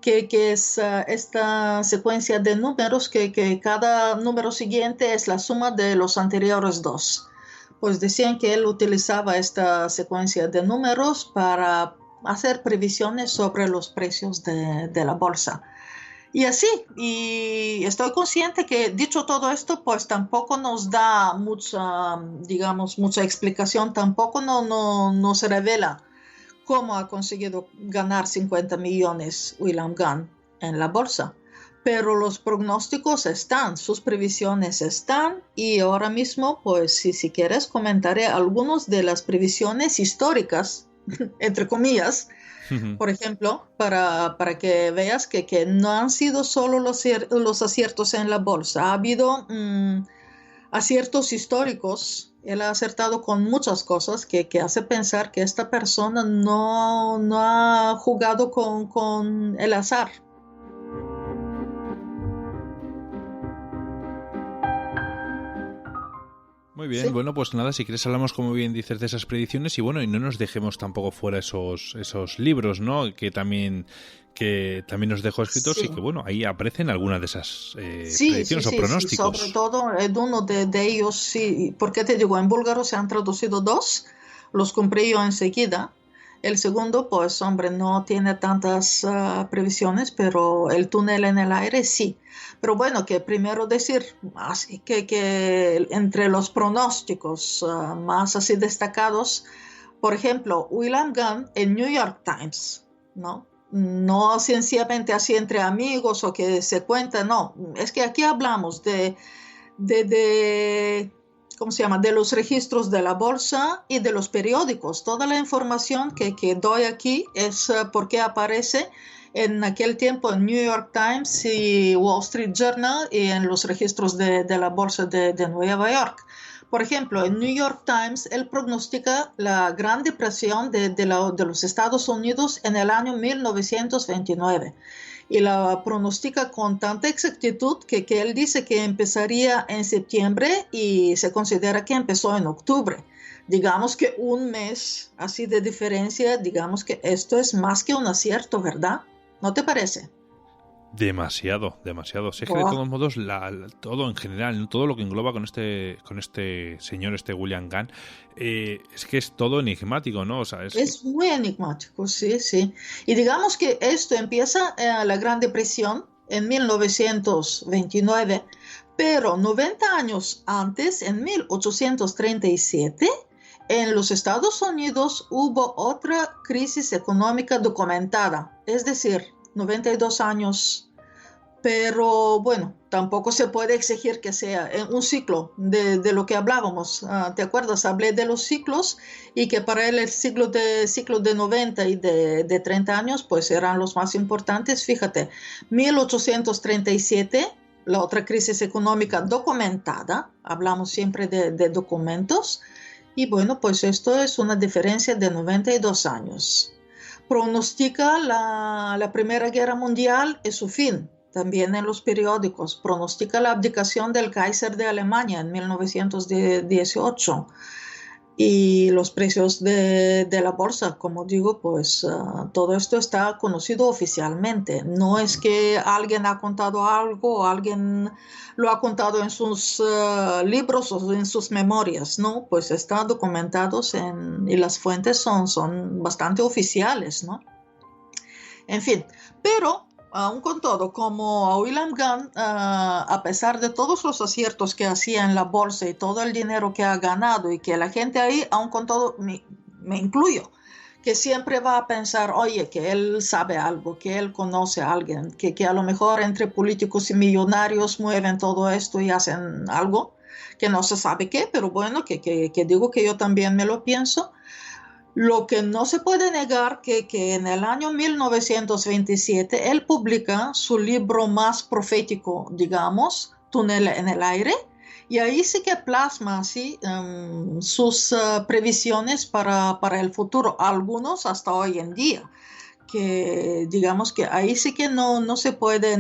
Speaker 3: que es esta secuencia de números que cada número siguiente es la suma de los anteriores dos. Pues decían que él utilizaba esta secuencia de números para hacer previsiones sobre los precios de la bolsa. Y así, y estoy consciente que dicho todo esto, pues tampoco nos da mucha explicación, tampoco no se revela cómo ha conseguido ganar 50 millones William Gant en la bolsa. Pero los pronósticos están, sus previsiones están, y ahora mismo, pues si quieres, comentaré algunas de las previsiones históricas, entre comillas, por ejemplo, para que veas que no han sido solo los aciertos en la bolsa. Ha habido aciertos históricos. Él ha acertado con muchas cosas que hace pensar que esta persona no ha jugado con el azar.
Speaker 2: Muy bien,
Speaker 3: Sí.
Speaker 2: bueno, pues nada, si quieres hablamos, como bien dices, de esas predicciones y bueno, y no nos dejemos tampoco fuera esos libros, ¿no? Que también nos dejó escritos
Speaker 3: Sí.
Speaker 2: y que bueno, ahí aparecen algunas de esas predicciones o pronósticos.
Speaker 3: Sí, sobre todo en uno de ellos, sí, porque te digo, en búlgaro se han traducido dos, los compré yo enseguida. El segundo, pues hombre, no tiene tantas previsiones, pero el túnel en el aire sí. Pero bueno, que primero decir, así que entre los pronósticos más así destacados, por ejemplo, William Gant en New York Times, ¿no? No sencillamente así entre amigos o que se cuenta, no. Es que aquí hablamos de ¿cómo se llama? De los registros de la bolsa y de los periódicos. Toda la información que doy aquí es porque aparece en aquel tiempo en New York Times y Wall Street Journal y en los registros de la bolsa de Nueva York. Por ejemplo, en New York Times, él prognostica la Gran Depresión de los Estados Unidos en el año 1929. Y la pronostica con tanta exactitud que él dice que empezaría en septiembre y se considera que empezó en octubre. Digamos que un mes así de diferencia, digamos que esto es más que un acierto, ¿verdad? ¿No te parece?
Speaker 2: Demasiado. Si es que de todos modos, todo en general, todo lo que engloba con este señor, William Gunn, es que es todo enigmático, ¿no? O sea,
Speaker 3: es muy enigmático, sí. Y digamos que esto empieza la Gran Depresión en 1929, pero 90 años antes, en 1837, en los Estados Unidos hubo otra crisis económica documentada, es decir, 92 años, pero bueno, tampoco se puede exigir que sea un ciclo de lo que hablábamos. ¿Te acuerdas? Hablé de los ciclos y que para él el ciclo de 90 y de 30 años pues eran los más importantes. Fíjate, 1837, la otra crisis económica documentada, hablamos siempre de documentos, y bueno, pues esto es una diferencia de 92 años. Pronostica la Primera Guerra Mundial y su fin, también en los periódicos. Pronostica la abdicación del Kaiser de Alemania en 1918. Y los precios de la bolsa, como digo, pues todo esto está conocido oficialmente. No es que alguien ha contado algo o alguien lo ha contado en sus libros o en sus memorias, ¿no? Pues está documentados y las fuentes son bastante oficiales, ¿no? En fin, pero aún con todo, como a William Gunn, a pesar de todos los aciertos que hacía en la bolsa y todo el dinero que ha ganado y que la gente ahí, aún con todo, me incluyo, que siempre va a pensar, oye, que él sabe algo, que él conoce a alguien, que a lo mejor entre políticos y millonarios mueven todo esto y hacen algo que no se sabe qué, pero bueno, que digo que yo también me lo pienso. Lo que no se puede negar que en el año 1927 él publica su libro más profético, digamos, Túnel en el aire, y ahí sí que plasma así sus previsiones para el futuro, algunos hasta hoy en día, que digamos que ahí sí que no se puede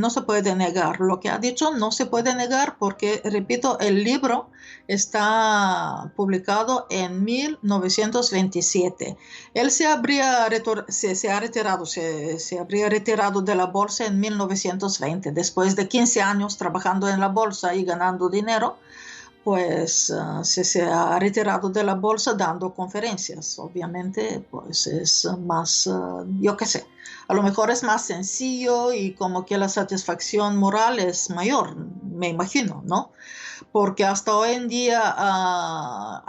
Speaker 3: negar. Lo que ha dicho no se puede negar porque, repito, el libro está publicado en 1927. Él se habría retirado de la bolsa en 1920, después de 15 años trabajando en la bolsa y ganando dinero. Pues se ha retirado de la bolsa dando conferencias. Obviamente, pues es más, yo qué sé, a lo mejor es más sencillo y como que la satisfacción moral es mayor, me imagino, ¿no? Porque hasta hoy en día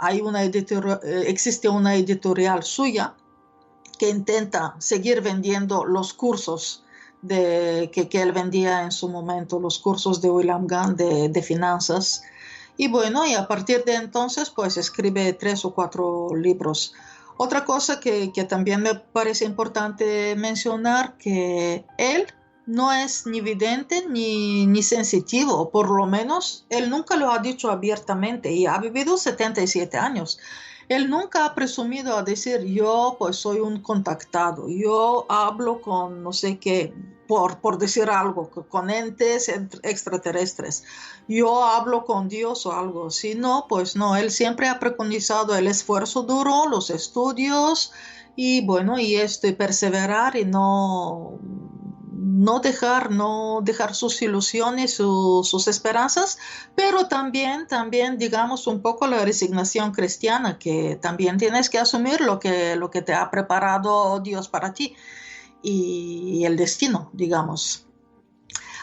Speaker 3: existe una editorial suya que intenta seguir vendiendo los cursos que él vendía en su momento, los cursos de William Gunn de finanzas. Y bueno, y a partir de entonces, pues escribe 3 o 4 libros. Otra cosa que también me parece importante mencionar, que él no es ni vidente ni sensitivo, por lo menos él nunca lo ha dicho abiertamente y ha vivido 77 años. Él nunca ha presumido a decir, yo pues soy un contactado, yo hablo con no sé qué, por decir algo, con entes extraterrestres, yo hablo con Dios o algo así. No, pues no, él siempre ha preconizado el esfuerzo duro, los estudios y bueno, y perseverar y no dejar sus ilusiones, sus esperanzas, pero también, digamos, un poco la resignación cristiana, que también tienes que asumir lo que te ha preparado Dios para ti y el destino, digamos.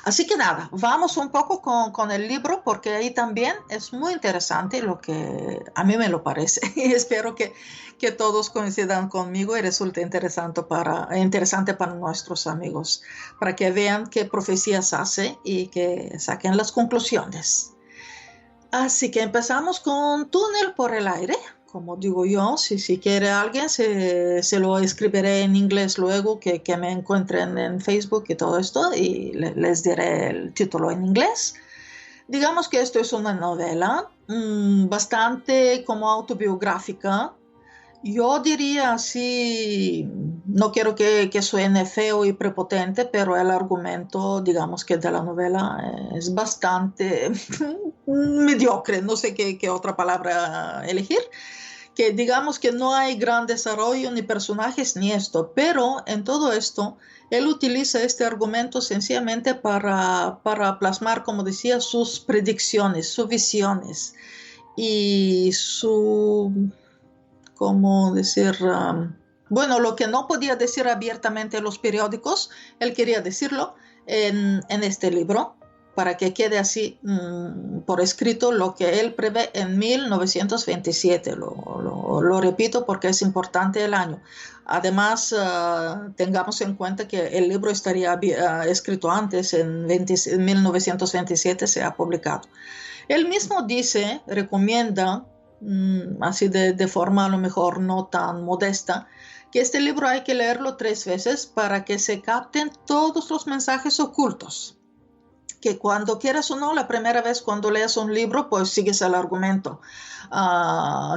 Speaker 3: Así que nada, vamos un poco con el libro, porque ahí también es muy interesante lo que a mí me lo parece, y espero que todos coincidan conmigo y resulte interesante para nuestros amigos, para que vean qué profecías hace y que saquen las conclusiones. Así que empezamos con Túnel por el aire. Como digo yo, si quiere alguien, se lo escribiré en inglés luego que me encuentren en Facebook y todo esto, y les diré el título en inglés. Digamos que esto es una novela bastante como autobiográfica. Yo diría así, no quiero que suene feo y prepotente, pero el argumento, digamos que de la novela es bastante mediocre, no sé qué otra palabra elegir, que digamos que no hay gran desarrollo ni personajes ni esto, pero en todo esto él utiliza este argumento sencillamente para plasmar, como decía, sus predicciones, sus visiones y su, ¿cómo decir? Bueno, lo que no podía decir abiertamente en los periódicos, él quería decirlo en este libro, para que quede así por escrito lo que él prevé en 1927. Lo repito porque es importante el año. Además, tengamos en cuenta que el libro estaría escrito antes, en 1927 se ha publicado. Él mismo dice, recomienda, así de forma a lo mejor no tan modesta, que este libro hay que leerlo 3 veces para que se capten todos los mensajes ocultos. Que cuando quieras o no, la primera vez cuando leas un libro, pues sigues el argumento.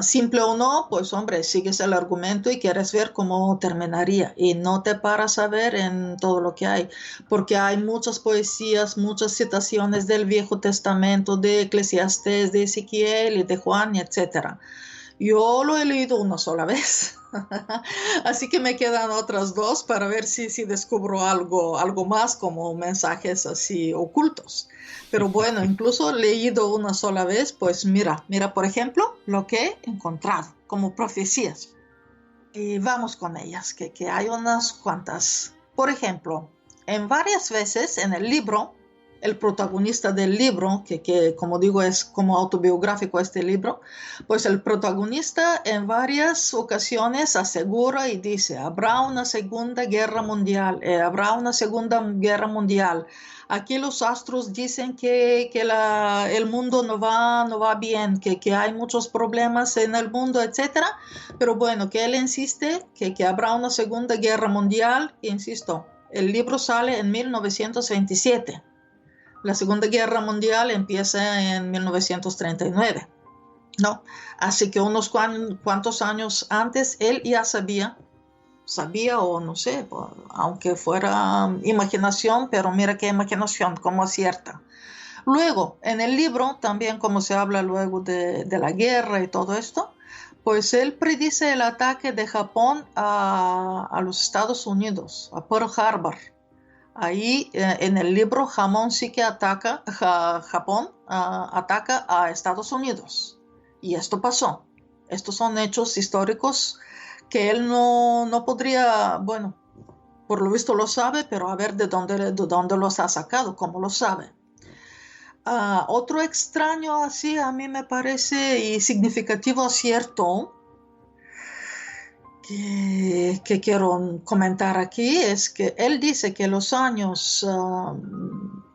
Speaker 3: Simple o no, pues hombre, sigues el argumento y quieres ver cómo terminaría. Y no te paras a ver en todo lo que hay, porque hay muchas poesías, muchas citaciones del Viejo Testamento, de Eclesiastés, de Ezequiel y de Juan, etc. Yo lo he leído una sola vez. Así que me quedan otras 2 para ver si descubro algo más como mensajes así ocultos. Pero bueno, incluso leído una sola vez, pues mira por ejemplo lo que he encontrado como profecías. Y vamos con ellas, que hay unas cuantas. Por ejemplo, en varias veces en el libro, el protagonista del libro, que como digo es como autobiográfico este libro, pues el protagonista en varias ocasiones asegura y dice, habrá una segunda guerra mundial, habrá una segunda guerra mundial. Aquí los astros dicen que el mundo no va bien, que hay muchos problemas en el mundo, etc. Pero bueno, que él insiste que habrá una segunda guerra mundial, insisto, el libro sale en 1927. La Segunda Guerra Mundial empieza en 1939, ¿no? Así que unos cuantos años antes él ya sabía o no sé, aunque fuera imaginación, pero mira qué imaginación, como cierta. Luego, en el libro, también como se habla luego de la guerra y todo esto, pues él predice el ataque de Japón a los Estados Unidos, a Pearl Harbor. Ahí en el libro Japón ataca a Estados Unidos. Y esto pasó. Estos son hechos históricos que él no podría, bueno, por lo visto lo sabe, pero a ver de dónde los ha sacado, cómo lo sabe. Otro extraño así a mí me parece y significativo acierto que quiero comentar aquí es que él dice que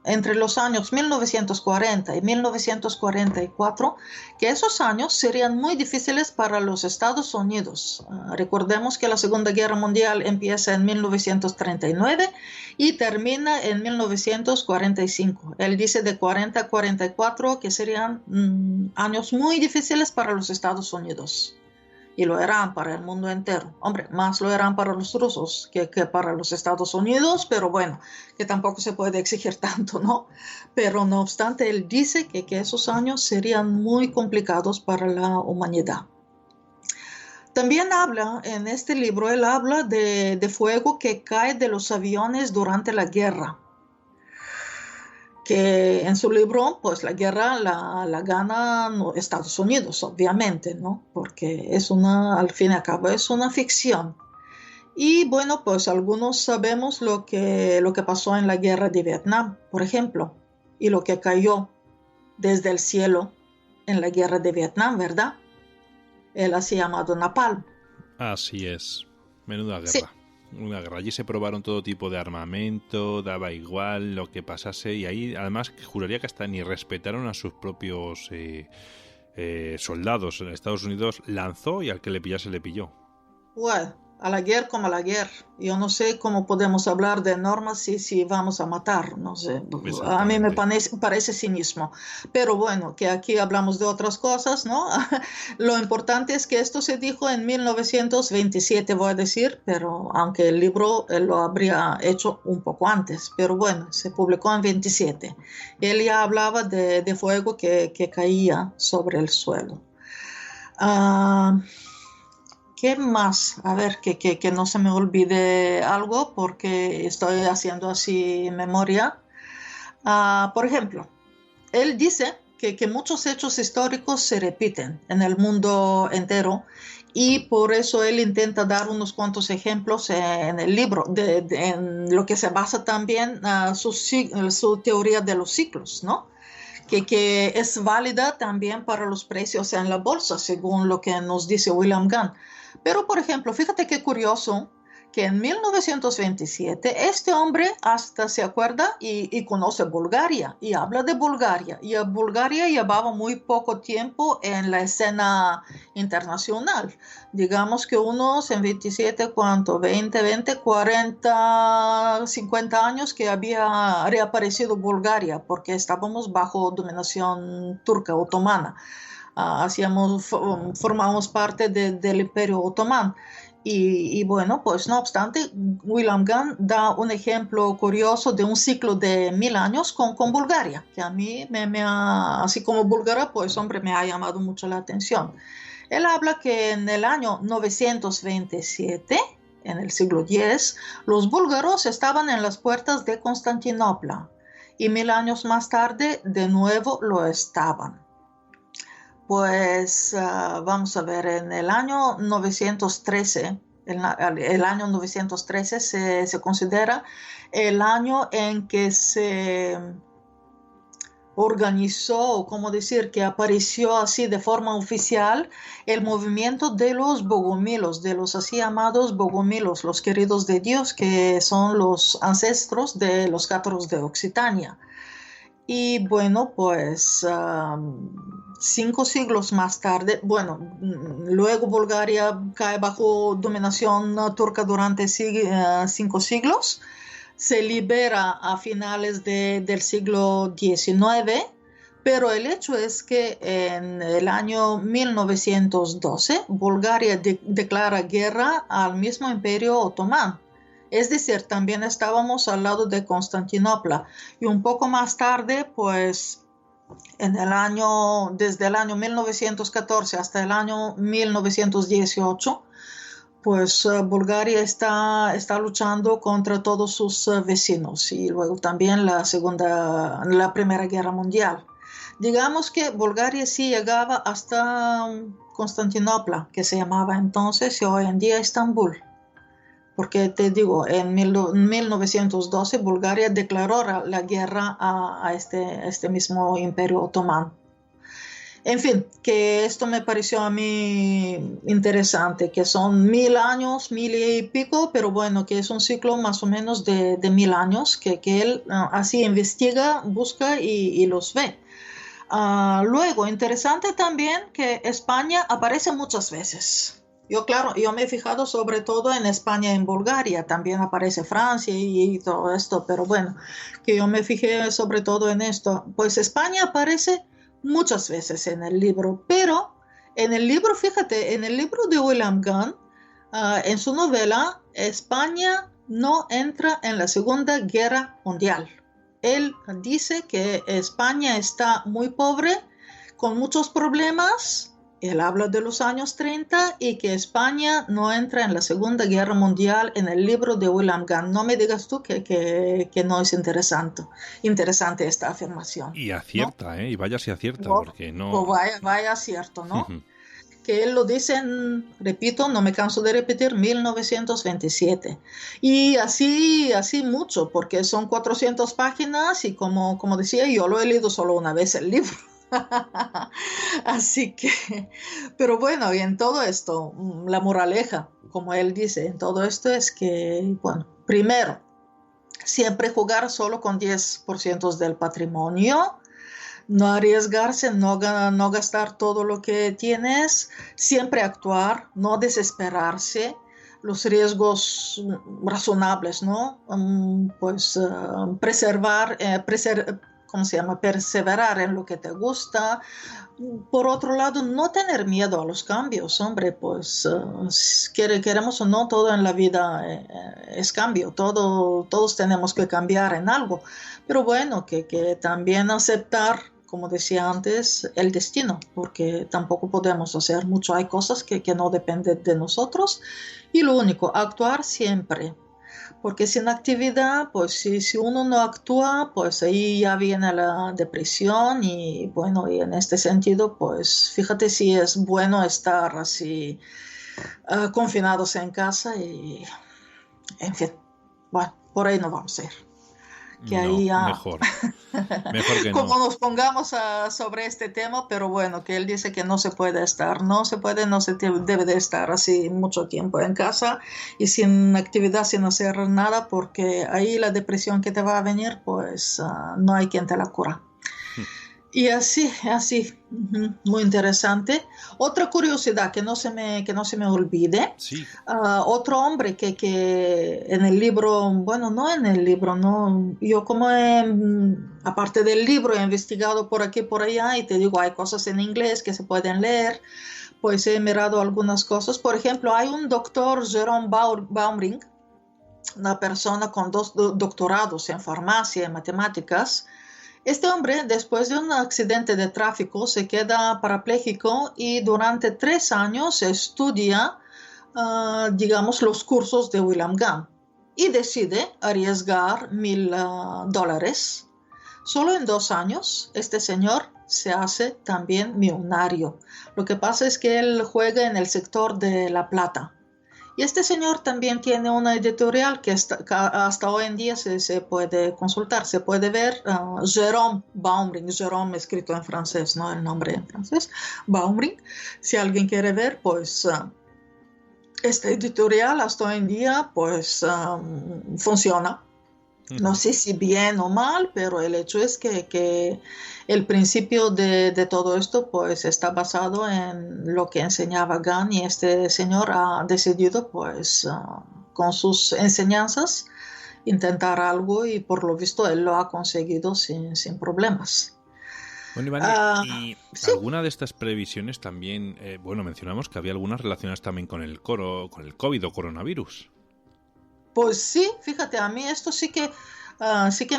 Speaker 3: entre los años 1940 y 1944, que esos años serían muy difíciles para los Estados Unidos. Recordemos que la Segunda Guerra Mundial empieza en 1939 y termina en 1945. Él dice de 40 a 44 que serían años muy difíciles para los Estados Unidos. Y lo eran para el mundo entero. Hombre, más lo eran para los rusos que para los Estados Unidos, pero bueno, que tampoco se puede exigir tanto, ¿no? Pero no obstante, él dice que esos años serían muy complicados para la humanidad. También habla, en este libro, él habla de fuego que cae de los aviones durante la guerra. Que en su libro, pues la guerra la gana Estados Unidos, obviamente, ¿no? Porque al fin y al cabo es una ficción. Y bueno, pues algunos sabemos lo que pasó en la guerra de Vietnam, por ejemplo, y lo que cayó desde el cielo en la guerra de Vietnam, ¿verdad? Él así llamado Napalm.
Speaker 2: Así es, menuda guerra.
Speaker 3: Sí.
Speaker 2: una guerra. Allí se probaron todo tipo de armamento, daba igual lo que pasase, y ahí además juraría que hasta ni respetaron a sus propios soldados. En Estados Unidos lanzó y al que le pillase le pilló.
Speaker 3: Bueno, a la guerra como a la guerra. Yo no sé cómo podemos hablar de normas si vamos a matar, no sé. A mí me parece cinismo. Pero bueno, que aquí hablamos de otras cosas, ¿no? Lo importante es que esto se dijo en 1927, voy a decir, pero aunque el libro lo habría hecho un poco antes. Pero bueno, se publicó en 27. Él ya hablaba de fuego que caía sobre el suelo. ¿Qué más? A ver, que no se me olvide algo porque estoy haciendo así memoria. Por ejemplo, él dice que muchos hechos históricos se repiten en el mundo entero y por eso él intenta dar unos cuantos ejemplos en el libro, en lo que se basa también su teoría de los ciclos, ¿no? Que es válida también para los precios en la bolsa, según lo que nos dice William Gunn. Pero, por ejemplo, fíjate qué curioso que en 1927 este hombre hasta se acuerda y conoce Bulgaria y habla de Bulgaria. Y Bulgaria llevaba muy poco tiempo en la escena internacional. Digamos que unos en 27, ¿cuánto? 20, 40, 50 años que había reaparecido Bulgaria porque estábamos bajo dominación turca otomana. Formamos parte del Imperio Otomán. Y bueno, pues no obstante, William Gunn da un ejemplo curioso de un ciclo de 1000 años con Bulgaria, que a mí así como búlgara, pues hombre, me ha llamado mucho la atención. Él habla que en el año 927, en el siglo X, los búlgaros estaban en las puertas de Constantinopla y 1000 años más tarde de nuevo lo estaban. Pues vamos a ver, en el año 913, el año 913 se considera el año en que se organizó, como decir, que apareció así de forma oficial el movimiento de los bogomilos, de los así llamados bogomilos, los queridos de Dios, que son los ancestros de los cátaros de Occitania. Y bueno, pues 5 siglos más tarde, bueno, luego Bulgaria cae bajo dominación turca durante 5 siglos, se libera a finales del siglo XIX, pero el hecho es que en el año 1912 Bulgaria declara guerra al mismo Imperio Otomán. Es decir, también estábamos al lado de Constantinopla y un poco más tarde, pues desde el año 1914 hasta el año 1918, pues Bulgaria está luchando contra todos sus vecinos y luego también la Primera Guerra Mundial. Digamos que Bulgaria sí llegaba hasta Constantinopla, que se llamaba entonces y hoy en día Estambul. Porque te digo, en 1912 Bulgaria declaró la guerra a este mismo Imperio Otomán. En fin, que esto me pareció a mí interesante, que son 1000 años, 1000 y pico, pero bueno, que es un ciclo más o menos de 1000 años, que él así investiga, busca y los ve. Luego, interesante también que España aparece muchas veces. Yo me he fijado sobre todo en España y en Bulgaria, también aparece Francia y todo esto, pero bueno, que yo me fijé sobre todo en esto. Pues España aparece muchas veces en el libro, pero en el libro, fíjate, en el libro de William Gunn, en su novela, España no entra en la Segunda Guerra Mundial. Él dice que España está muy pobre, con muchos problemas. Él habla de los años 30 y que España no entra en la Segunda Guerra Mundial en el libro de William Gunn. No me digas tú que no es interesante esta afirmación.
Speaker 2: Y acierta, ¿no? Y vaya si acierta, porque no...
Speaker 3: Pues vaya acierto, ¿no? Que él lo dice, repito, no me canso de repetir, 1927. Y así mucho, porque son 400 páginas y como decía, yo lo he leído solo una vez el libro. Así que, pero bueno, y en todo esto, la moraleja, como él dice, en todo esto es que, bueno, primero, siempre jugar solo con 10% del patrimonio, no arriesgarse, no gastar todo lo que tienes, siempre actuar, no desesperarse, los riesgos razonables, ¿no? Pues ¿cómo se llama? Perseverar en lo que te gusta. Por otro lado, no tener miedo a los cambios, hombre, pues queremos o no, todo en la vida es cambio, todos tenemos que cambiar en algo, pero bueno, que también aceptar, como decía antes, el destino, porque tampoco podemos hacer mucho, hay cosas que no dependen de nosotros, y lo único, actuar siempre. Porque sin actividad, pues si uno no actúa, pues ahí ya viene la depresión y bueno, y en este sentido, pues fíjate si es bueno estar así confinados en casa y en fin, bueno, por ahí no vamos a ir. Que
Speaker 2: No,
Speaker 3: ahí ya...
Speaker 2: mejor que
Speaker 3: como
Speaker 2: no.
Speaker 3: nos pongamos sobre este tema, pero bueno, que él dice que no se puede estar, no se debe de estar así mucho tiempo en casa y sin actividad, sin hacer nada, porque ahí la depresión que te va a venir, pues no hay quien te la cura. Y así, muy interesante. Otra curiosidad que no se me olvide.
Speaker 2: Sí.
Speaker 3: Otro hombre que en el libro, bueno, no en el libro, no, yo como aparte del libro he investigado por aquí y por allá y te digo, hay cosas en inglés que se pueden leer, pues he mirado algunas cosas. Por ejemplo, hay un doctor, Jerome Baumring, una persona con 2 doctorados en farmacia y matemáticas. Este hombre, después de un accidente de tráfico, se queda parapléjico y durante 3 años estudia, digamos, los cursos de William Gunn y decide arriesgar $1,000. Solo en 2 años, este señor se hace también millonario. Lo que pasa es que él juega en el sector de la plata. Y este señor también tiene una editorial que hasta hoy en día se puede consultar, se puede ver. Jerome Baumring, Jerome escrito en francés, ¿no? El nombre en francés, Baumring. Si alguien quiere ver, pues esta editorial hasta hoy en día pues funciona. No sé si bien o mal, pero el hecho es que el principio de todo esto pues está basado en lo que enseñaba Gunn y este señor ha decidido pues con sus enseñanzas intentar algo y por lo visto él lo ha conseguido sin problemas.
Speaker 2: Bueno, Iván, y
Speaker 3: sí.
Speaker 2: alguna de estas previsiones también, bueno, mencionamos que había algunas relacionadas también con el COVID o coronavirus.
Speaker 3: Pues sí, fíjate, a mí esto sí que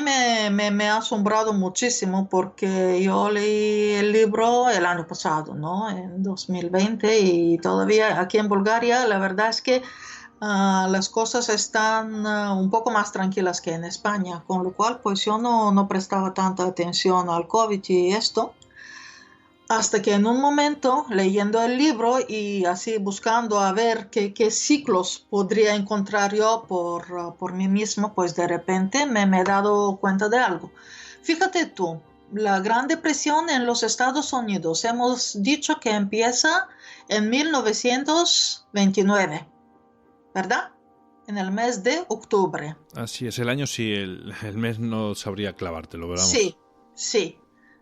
Speaker 3: me ha asombrado muchísimo porque yo leí el libro el año pasado, ¿no? En 2020 y todavía aquí en Bulgaria la verdad es que las cosas están un poco más tranquilas que en España, con lo cual pues yo no prestaba tanta atención al COVID y esto. Hasta que en un momento, leyendo el libro y así buscando a ver qué ciclos podría encontrar yo por mí mismo, pues de repente me he dado cuenta de algo. Fíjate tú, la Gran Depresión en los Estados Unidos, hemos dicho que empieza en 1929, ¿verdad? En el mes de octubre.
Speaker 2: Así es, el año sí, el mes no sabría clavártelo, ¿verdad?
Speaker 3: Sí.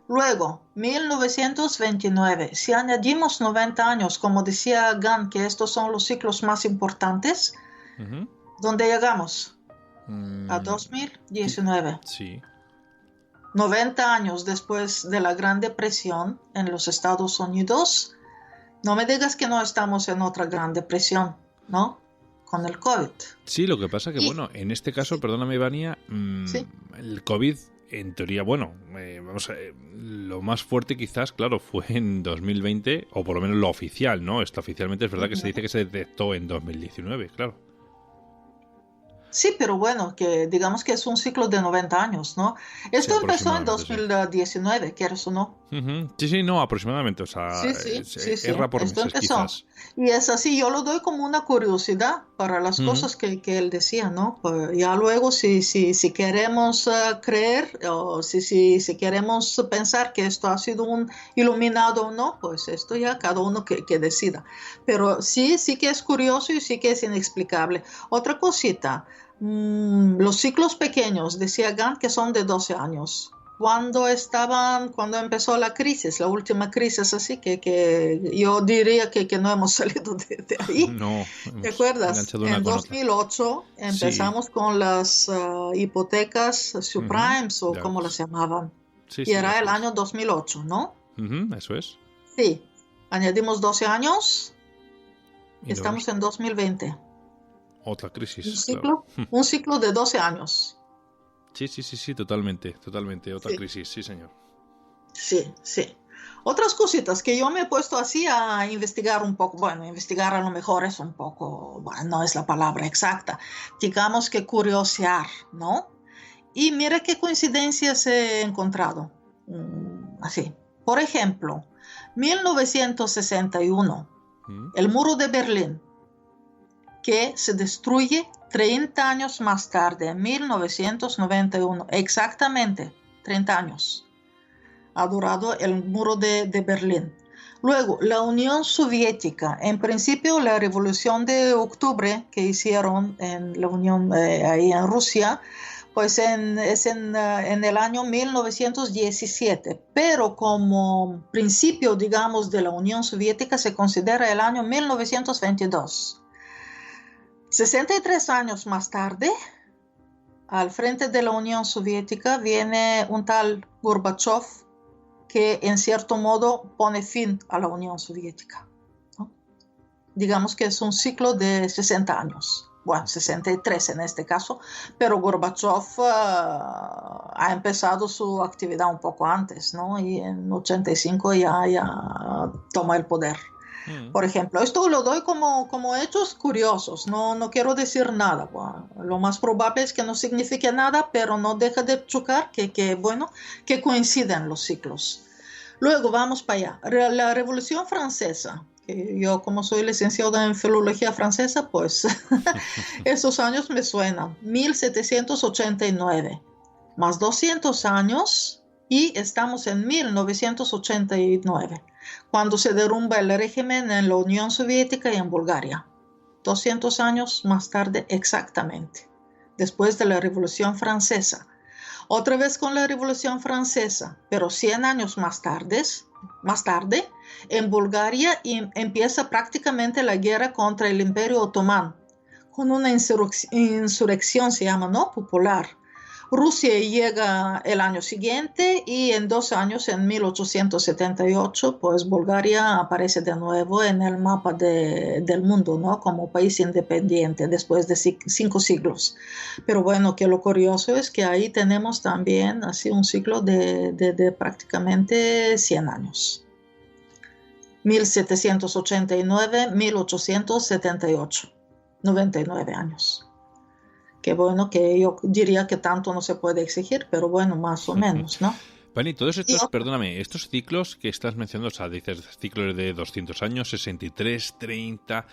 Speaker 3: Luego, 1929, si añadimos 90 años, como decía Gunn, que estos son los ciclos más importantes, ¿dónde llegamos? A 2019.
Speaker 2: Sí.
Speaker 3: 90 años después de la Gran Depresión en los Estados Unidos, no me digas que no estamos en otra Gran Depresión, ¿no? Con el COVID.
Speaker 2: Sí, lo que pasa que, bueno, en este caso, perdóname, Ivania, el COVID... En teoría, bueno, lo más fuerte quizás, claro, fue en 2020, o por lo menos lo oficial, ¿no? Esto oficialmente es verdad que se dice que se detectó en 2019, claro.
Speaker 3: Sí, pero bueno, que digamos que es un ciclo de 90 años, ¿no?
Speaker 2: Sí,
Speaker 3: Esto empezó en
Speaker 2: aproximadamente, sí.
Speaker 3: 2019, ¿quieres o no?
Speaker 2: Ujú. Sí, sí, no, aproximadamente, o sea,
Speaker 3: Sí, sí, sí, sí,
Speaker 2: erra por
Speaker 3: esto
Speaker 2: meses,
Speaker 3: empezó.
Speaker 2: quizás.
Speaker 3: Y es así, yo lo doy como una curiosidad para las
Speaker 2: Ujú.
Speaker 3: cosas que él decía, ¿no? Pues ya luego si queremos creer o si queremos pensar que esto ha sido un iluminado o no, pues esto ya cada uno que decida. Pero sí, sí que es curioso y sí que es inexplicable. Otra cosita, los ciclos pequeños, decía Gant, que son de 12 años. Cuando empezó la crisis, la última crisis, así que yo diría que no hemos salido de ahí.
Speaker 2: No,
Speaker 3: ¿Te
Speaker 2: hemos
Speaker 3: acuerdas?
Speaker 2: enganchado una
Speaker 3: En
Speaker 2: con otra.
Speaker 3: 2008
Speaker 2: Sí.
Speaker 3: empezamos con las hipotecas
Speaker 2: Ujú.
Speaker 3: subprimes o
Speaker 2: Ya
Speaker 3: como las
Speaker 2: ves.
Speaker 3: llamaban.
Speaker 2: Sí,
Speaker 3: Y
Speaker 2: sí,
Speaker 3: era el
Speaker 2: eso es.
Speaker 3: año 2008, ¿no?
Speaker 2: Ujú, eso es.
Speaker 3: Sí. Añadimos 12 años,
Speaker 2: Y luego
Speaker 3: estamos en 2020.
Speaker 2: otra
Speaker 3: Un
Speaker 2: crisis, claro.
Speaker 3: ciclo, un ciclo de 12 años.
Speaker 2: Sí, sí, sí, sí, totalmente, totalmente. Otra
Speaker 3: Sí.
Speaker 2: crisis, sí, señor.
Speaker 3: Sí, sí. Otras cositas que yo me he puesto así a investigar un poco, bueno, investigar a lo mejor es un poco, bueno, no es la palabra exacta, digamos que curiosear, ¿no? Y mira qué coincidencias he encontrado. Así. Por ejemplo, 1961,
Speaker 2: Mm.
Speaker 3: el muro de Berlín, que se destruye 30 años más tarde, en 1991, exactamente 30 años ha durado el muro de Berlín. Luego, la Unión Soviética, en principio la revolución de octubre que hicieron en la Unión, ahí en Rusia, pues es en el año 1917, pero como principio, digamos, de la Unión Soviética se considera el año 1922. 63 años más tarde, al frente de la Unión Soviética viene un tal Gorbachev, que en cierto modo pone fin a la Unión Soviética, ¿no? Digamos que es un ciclo de 60 años, bueno, 63 en este caso, pero Gorbachev ha empezado su actividad un poco antes, ¿no? Y en 85 ya toma el poder.
Speaker 2: Mm.
Speaker 3: Por ejemplo, esto lo doy como hechos curiosos, no quiero decir nada. Bueno, lo más probable es que no signifique nada, pero no deja de chocar bueno, que coinciden los ciclos. Luego vamos para allá. La Revolución Francesa, que yo como soy licenciada en Filología Francesa, pues esos años me suenan. 1789, más 200 años y estamos en 1989, cuando se derrumba el régimen en la Unión Soviética y en Bulgaria. 200 años más tarde exactamente, después de la Revolución Francesa. Otra vez con la Revolución Francesa, pero 100 años más tarde, en Bulgaria empieza prácticamente la guerra contra el Imperio Otomán, con una insurrección, se llama, ¿no? Popular. Rusia llega el año siguiente y en 2 años, en 1878, pues Bulgaria aparece de nuevo en el mapa del mundo, ¿no? Como país independiente después de 5 siglos. Pero bueno, que lo curioso es que ahí tenemos también así un ciclo de prácticamente 100 años. 1789, 1878, 99 años. Que bueno, que yo diría que tanto no se puede exigir, pero bueno, más o menos, ¿no?
Speaker 2: Vale, y todos
Speaker 3: Y
Speaker 2: estos, perdóname, estos ciclos que estás mencionando, o sea, dices ciclos de 200 años, 63, 30,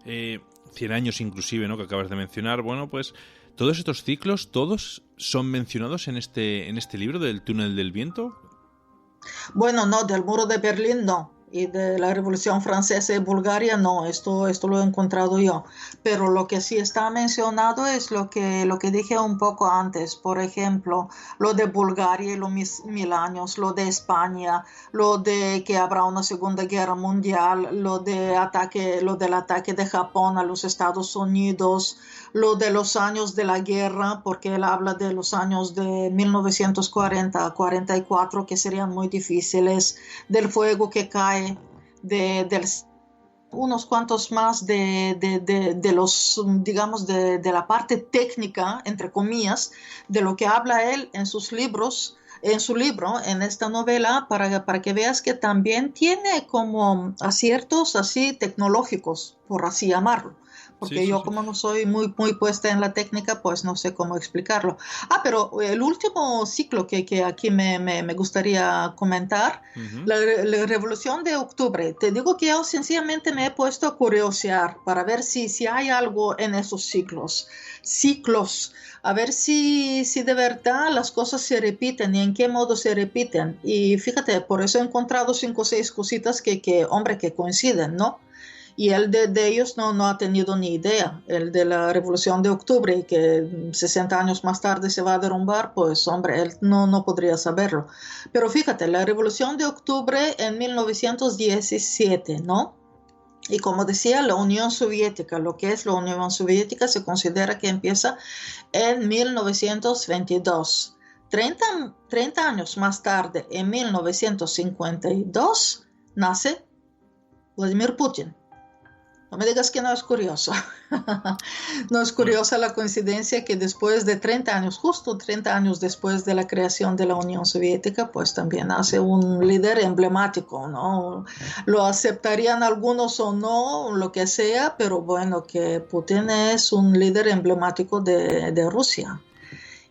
Speaker 2: 100 años inclusive, ¿no? Que acabas de mencionar. Bueno, pues todos estos ciclos, todos son mencionados en este libro del Túnel del Viento.
Speaker 3: bueno, no, del muro de Berlín no, y de la Revolución Francesa y Bulgaria no, esto lo he encontrado yo. Pero lo que sí está mencionado es lo que dije un poco antes, por ejemplo, lo de Bulgaria y los 1000 años, lo de España, lo de que habrá una Segunda Guerra Mundial, lo del ataque de Japón a los Estados Unidos, lo de los años de la guerra, porque él habla de los años de 1940 a 44, que serían muy difíciles, del fuego que cae, de unos cuantos más de los, digamos, de la parte técnica, entre comillas, de lo que habla él en sus libros, en su libro, en esta novela, para que veas que también tiene como aciertos así tecnológicos, por así llamarlo. porque
Speaker 2: Sí,
Speaker 3: yo
Speaker 2: sí.
Speaker 3: como no soy muy puesta en la técnica, pues no sé cómo explicarlo. Pero el último ciclo que aquí me gustaría comentar,
Speaker 2: Ujú.
Speaker 3: la Revolución de Octubre. Te digo que yo sencillamente me he puesto a curiosear para ver si hay algo en esos ciclos, a ver si de verdad las cosas se repiten y en qué modo se repiten. Y fíjate, por eso he encontrado 5 o 6 cositas hombre, que coinciden, ¿no? Y él de ellos no ha tenido ni idea. El de la Revolución de Octubre, que 60 años más tarde se va a derrumbar, pues hombre, él no podría saberlo. Pero fíjate, la Revolución de Octubre en 1917, ¿no? Y como decía, la Unión Soviética, lo que es la Unión Soviética, se considera que empieza en 1922. 30 años más tarde, en 1952, nace Vladimir Putin. No me digas que no es curioso. No es
Speaker 2: Bueno,
Speaker 3: curiosa la coincidencia que después de 30 años, justo 30 años después de la creación de la Unión Soviética, pues también hace un líder emblemático, ¿no? Lo aceptarían algunos o no, lo que sea, pero bueno, que Putin es un líder emblemático de Rusia.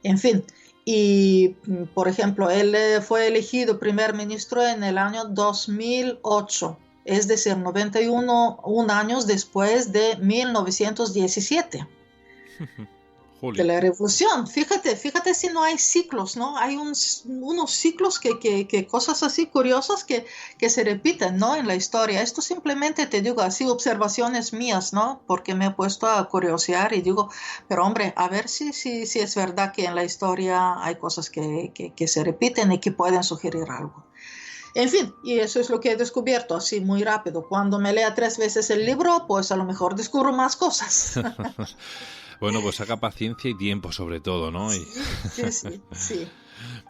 Speaker 3: En fin, y por ejemplo, él fue elegido primer ministro en el año 2008, es decir, 91 años después de 1917 de
Speaker 2: Jolín.
Speaker 3: la revolución. Fíjate si no hay ciclos, ¿no? Hay unos ciclos que cosas así curiosas que se repiten, ¿no? En la historia. Esto simplemente te digo, así observaciones mías, ¿no? Porque me he puesto a curiosear y digo, pero hombre, a ver si es verdad que en la historia hay cosas que se repiten y que pueden sugerir algo. En fin, y eso es lo que he descubierto así muy rápido. Cuando me lea 3 veces el libro, pues a lo mejor descubro más cosas.
Speaker 2: Bueno, pues saca paciencia y tiempo sobre todo, ¿no?
Speaker 3: Sí.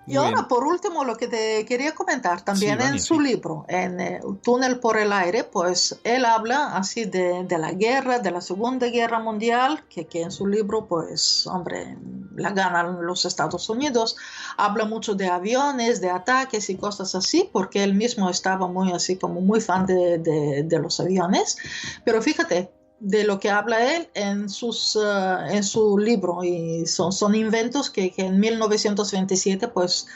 Speaker 3: Y
Speaker 2: Muy
Speaker 3: ahora,
Speaker 2: bien.
Speaker 3: por último, lo que te quería comentar,
Speaker 2: Sí,
Speaker 3: también en
Speaker 2: Vania,
Speaker 3: su
Speaker 2: sí.
Speaker 3: libro, en Túnel por el aire, pues él habla así de la guerra, de la Segunda Guerra Mundial, que en su libro, pues, hombre, la ganan los Estados Unidos. Habla mucho de aviones, de ataques y cosas así, porque él mismo estaba muy así, como muy fan de los aviones. Pero fíjate, de lo que habla él en su libro, y son inventos que en 1927 pues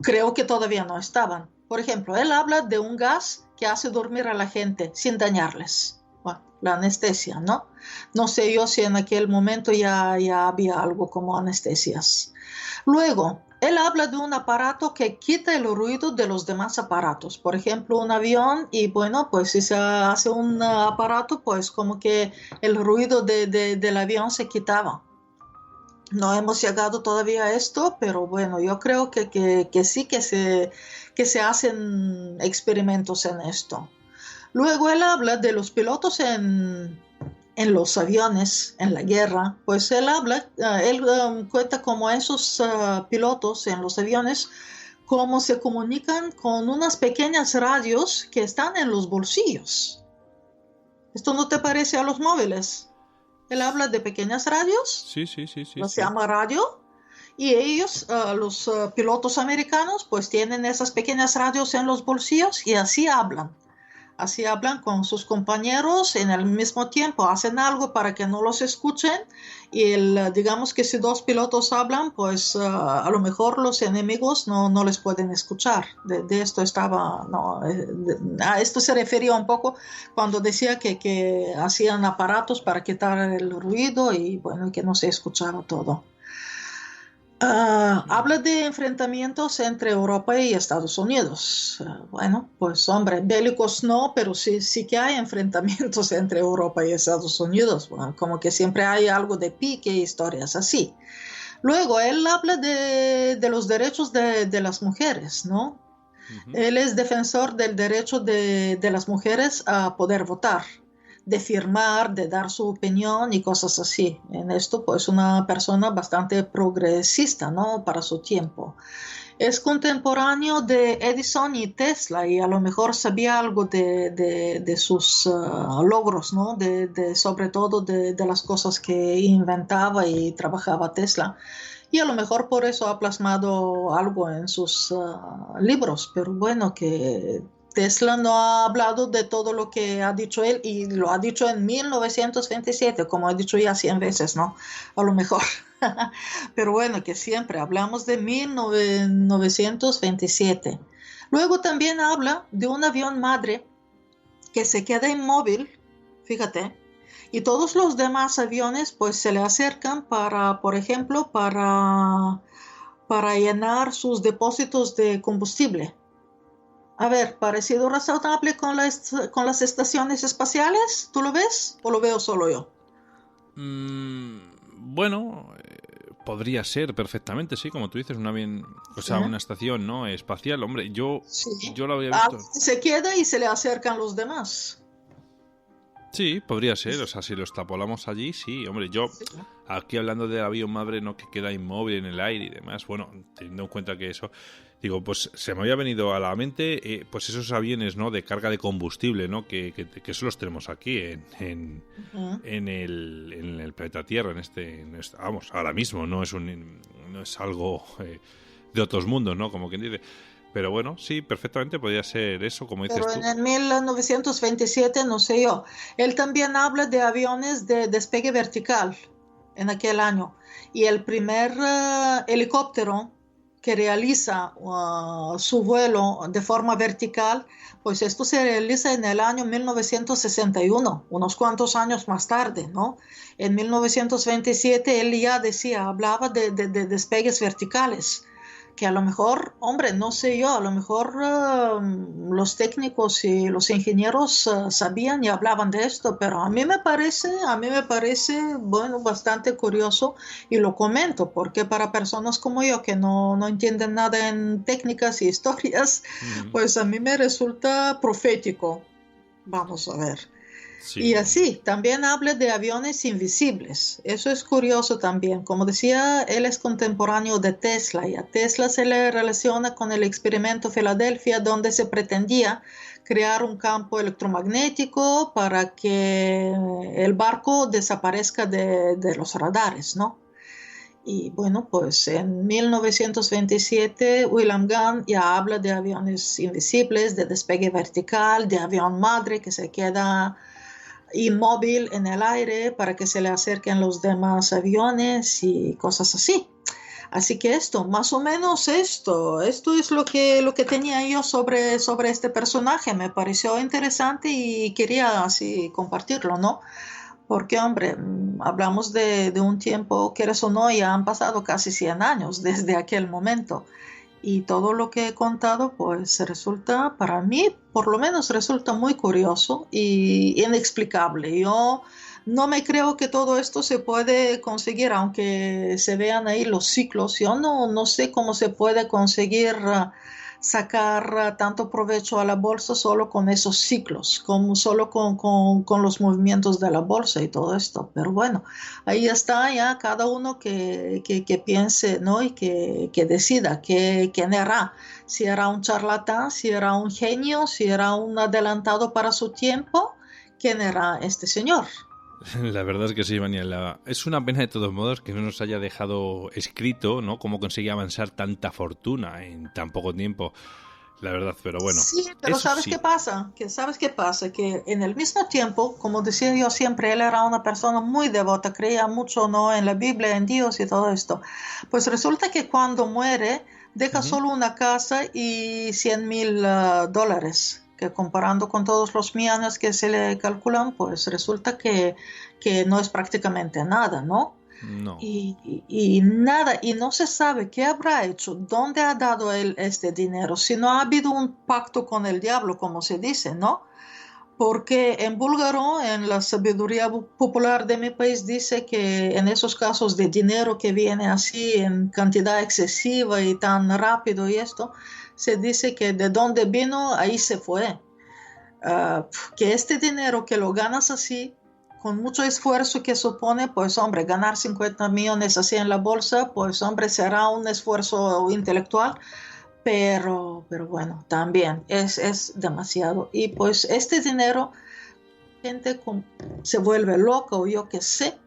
Speaker 3: creo que todavía no estaban. Por ejemplo, él habla de un gas que hace dormir a la gente sin dañarles. Bueno, la anestesia, ¿no? No sé yo si en aquel momento ya había algo como anestesias. Luego, él habla de un aparato que quita el ruido de los demás aparatos. Por ejemplo, un avión y bueno, pues si se hace un aparato, pues como que el ruido del avión se quitaba. No hemos llegado todavía a esto, pero bueno, yo creo que sí que se hacen experimentos en esto. Luego él habla de los pilotos en los aviones, en la guerra, pues él cuenta cómo esos pilotos en los aviones, cómo se comunican con unas pequeñas radios que están en los bolsillos. ¿Esto no te parece a los móviles? Él habla de pequeñas radios,
Speaker 2: Sí, sí, sí, sí,
Speaker 3: se
Speaker 2: sí.
Speaker 3: llama radio, y ellos, los pilotos americanos, pues tienen esas pequeñas radios en los bolsillos y así hablan. Así hablan con sus compañeros, en el mismo tiempo hacen algo para que no los escuchen y digamos que si 2 pilotos hablan, pues a lo mejor los enemigos no les pueden escuchar. De esto estaba, no, a esto se refería un poco cuando decía que hacían aparatos para quitar el ruido y bueno, que no se escuchara todo. Habla de enfrentamientos entre Europa y Estados Unidos. Bueno, pues hombre, bélicos no, pero sí que hay enfrentamientos entre Europa y Estados Unidos. Bueno, como que siempre hay algo de pique y historias así. Luego, él habla de los derechos de las mujeres, ¿no?
Speaker 2: Ujú.
Speaker 3: Él es defensor del derecho de las mujeres a poder votar, de firmar, de dar su opinión y cosas así. En esto, pues, una persona bastante progresista, ¿no? Para su tiempo. Es contemporáneo de Edison y Tesla y a lo mejor sabía algo de sus logros, ¿no? Sobre todo de las cosas que inventaba y trabajaba Tesla. Y a lo mejor por eso ha plasmado algo en sus libros, pero bueno, que Tesla no ha hablado de todo lo que ha dicho él y lo ha dicho en 1927, como he dicho ya 100 veces, ¿no? A lo mejor. Pero bueno, que siempre hablamos de 1927. Luego también habla de un avión madre que se queda inmóvil, fíjate, y todos los demás aviones pues se le acercan para, por ejemplo, para llenar sus depósitos de combustible. A ver, parecido razonable con las estaciones espaciales, ¿tú lo ves o lo veo solo yo?
Speaker 2: Bueno, podría ser perfectamente, sí, como tú dices, una estación, ¿no? Espacial, hombre,
Speaker 3: Sí.
Speaker 2: yo lo había visto.
Speaker 3: Se queda y se le acercan los demás.
Speaker 2: Sí, podría ser, o sea, si lo extrapolamos allí, sí, hombre, yo aquí hablando del avión madre, ¿no? Que queda inmóvil en el aire y demás, bueno, teniendo en cuenta que eso, digo, pues se me había venido a la mente, pues esos aviones, ¿no? De carga de combustible, ¿no? Que eso los tenemos aquí en el planeta Tierra, vamos, ahora mismo, no es algo de otros mundos, ¿no? Como quien dice. Pero bueno, sí, perfectamente podría ser eso, como dices tú.
Speaker 3: Pero en 1927, no sé yo. Él también habla de aviones de despegue vertical en aquel año. Y el primer helicóptero que realiza su vuelo de forma vertical, pues esto se realiza en el año 1961, unos cuantos años más tarde, ¿no? En 1927 él ya hablaba de despegues verticales. Que a lo mejor, hombre, no sé yo, a lo mejor los técnicos y los ingenieros sabían y hablaban de esto, pero a mí me parece, bueno, bastante curioso y lo comento, porque para personas como yo que no entienden nada en técnicas y historias, pues a mí me resulta profético. Vamos a ver. Sí. Y así, también habla de aviones invisibles. Eso es curioso también. Como decía, él es contemporáneo de Tesla y a Tesla se le relaciona con el experimento Filadelfia, donde se pretendía crear un campo electromagnético para que el barco desaparezca de los radares, ¿no? Y bueno, pues en 1927 William Gunn ya habla de aviones invisibles, de despegue vertical, de avión madre que se queda inmóvil en el aire para que se le acerquen los demás aviones y cosas así. Así que más o menos esto es lo que tenía yo sobre este personaje. Me pareció interesante y quería así compartirlo, ¿no? Porque, hombre, hablamos de un tiempo, quieras o no, ya han pasado casi 100 años desde aquel momento. Y todo lo que he contado, pues resulta, para mí, por lo menos resulta muy curioso y inexplicable. Yo no me creo que todo esto se puede conseguir, aunque se vean ahí los ciclos. Yo no sé cómo se puede conseguir sacar tanto provecho a la bolsa solo con esos ciclos, como solo con los movimientos de la bolsa y todo esto. Pero bueno, ahí está ya cada uno que piense, ¿no? Y que decida quién era. Si era un charlatán, si era un genio, si era un adelantado para su tiempo, ¿quién era este señor?
Speaker 2: La verdad es que sí, Vania. Es una pena de todos modos que no nos haya dejado escrito, ¿no? Cómo conseguía avanzar tanta fortuna en tan poco tiempo. La verdad, pero bueno.
Speaker 3: Sí, pero ¿sabes qué pasa? Que en el mismo tiempo, como decía yo siempre, él era una persona muy devota, creía mucho, ¿no? En la Biblia, en Dios y todo esto. Pues resulta que cuando muere, deja solo una casa y $100,000. Que comparando con todos los millones que se le calculan, pues resulta que no es prácticamente nada, ¿no?
Speaker 2: No.
Speaker 3: Y nada, y no se sabe qué habrá hecho, dónde ha dado él este dinero, si no ha habido un pacto con el diablo, como se dice, ¿no? Porque en búlgaro, en la sabiduría popular de mi país, dice que en esos casos de dinero que viene así en cantidad excesiva y tan rápido y esto, se dice que de donde vino, ahí se fue. Que este dinero que lo ganas así, con mucho esfuerzo que supone, pues hombre, ganar 50 millones así en la bolsa, pues hombre, será un esfuerzo intelectual, pero bueno, también es demasiado. Y pues este dinero, gente se vuelve loca o yo qué sé,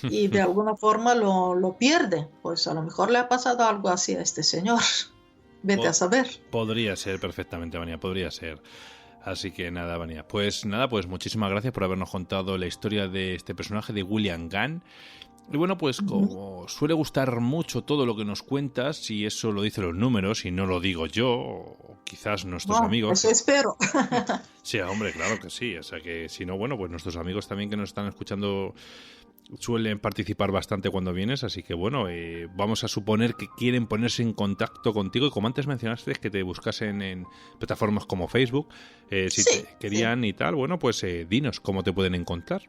Speaker 3: y de alguna forma lo pierde. Pues a lo mejor le ha pasado algo así a este señor. Vete a saber.
Speaker 2: Podría ser perfectamente, Vania, podría ser. Así que nada, Vania. Pues nada, pues muchísimas gracias por habernos contado la historia de este personaje de William Gunn. Y bueno, pues como suele gustar mucho todo lo que nos cuentas, y eso lo dicen los números y no lo digo yo, o quizás nuestros amigos.
Speaker 3: Eso espero.
Speaker 2: Sí, hombre, claro que sí. O sea que si no, bueno, pues nuestros amigos también que nos están escuchando suelen participar bastante cuando vienes, así que bueno, vamos a suponer que quieren ponerse en contacto contigo, y como antes mencionaste, que te buscasen en plataformas como Facebook, si te querían y tal, bueno, pues dinos cómo te pueden encontrar.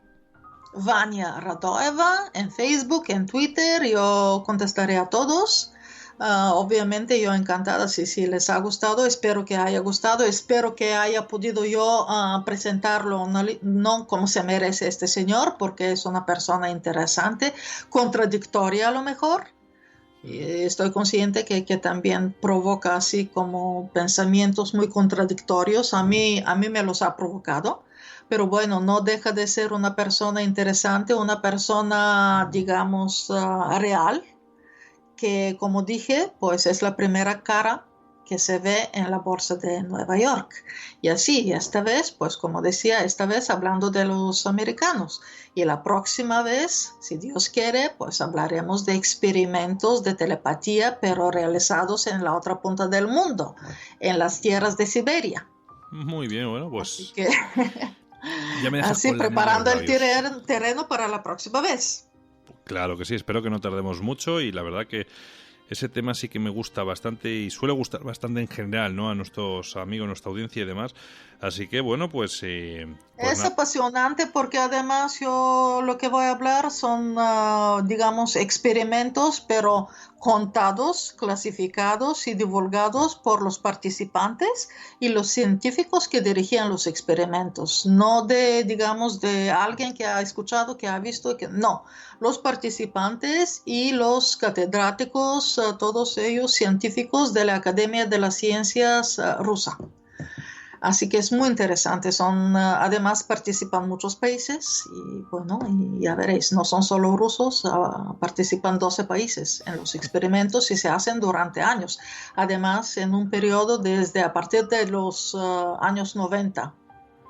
Speaker 3: Vania Radoeva en Facebook, en Twitter, yo contestaré a todos. Obviamente yo encantada si les ha gustado, espero que haya gustado, espero que haya podido yo presentarlo no como se merece este señor, porque es una persona interesante, contradictoria a lo mejor. Estoy consciente que también provoca así como pensamientos muy contradictorios, a mí me los ha provocado. Pero bueno, no deja de ser una persona interesante, una persona, digamos, real, que como dije, pues es la primera cara que se ve en la bolsa de Nueva York. Y así, esta vez, pues como decía, esta vez hablando de los americanos. Y la próxima vez, si Dios quiere, pues hablaremos de experimentos de telepatía, pero realizados en la otra punta del mundo, en las tierras de Siberia.
Speaker 2: Muy bien, bueno, pues...
Speaker 3: Así que...
Speaker 2: Ya me dejas
Speaker 3: así preparando el terreno para la próxima vez.
Speaker 2: Claro que sí, espero que no tardemos mucho, y la verdad que ese tema sí que me gusta bastante y suele gustar bastante en general, ¿no? A nuestros amigos, nuestra audiencia y demás. Así que bueno, pues
Speaker 3: es apasionante porque además yo lo que voy a hablar son, digamos, experimentos, pero contados, clasificados y divulgados por los participantes y los científicos que dirigían los experimentos. No de, digamos, de alguien que ha escuchado, que ha visto, que no. Los participantes y los catedráticos, todos ellos científicos de la Academia de las Ciencias rusa. Así que es muy interesante. Además participan muchos países y bueno, y ya veréis, no son solo rusos, participan 12 países en los experimentos y se hacen durante años. Además, en un periodo desde a partir de los años 90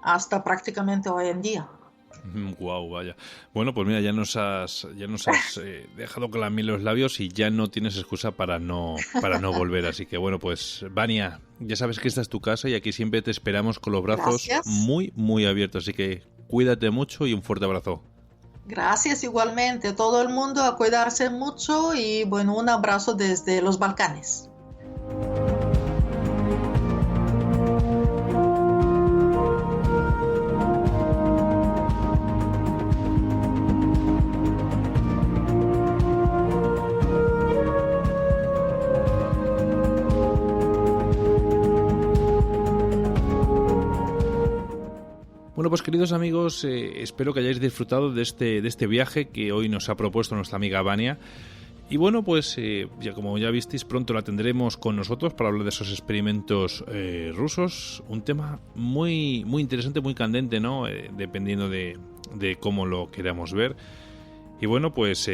Speaker 3: hasta prácticamente hoy en día.
Speaker 2: Guau, vaya. Bueno, pues mira, ya nos has dejado con la miel en los labios y ya no tienes excusa para no volver. Así que bueno, pues Vania, ya sabes que esta es tu casa y aquí siempre te esperamos con los brazos muy, muy abiertos. Así que cuídate mucho y un fuerte abrazo.
Speaker 3: Gracias igualmente. Todo el mundo a cuidarse mucho y bueno, un abrazo desde los Balcanes.
Speaker 2: Bueno, pues queridos amigos, espero que hayáis disfrutado de este viaje que hoy nos ha propuesto nuestra amiga Vania. Y bueno, pues ya como ya visteis, pronto la tendremos con nosotros para hablar de esos experimentos rusos. Un tema muy, muy interesante, muy candente, ¿no? Dependiendo de cómo lo queramos ver. Y bueno, pues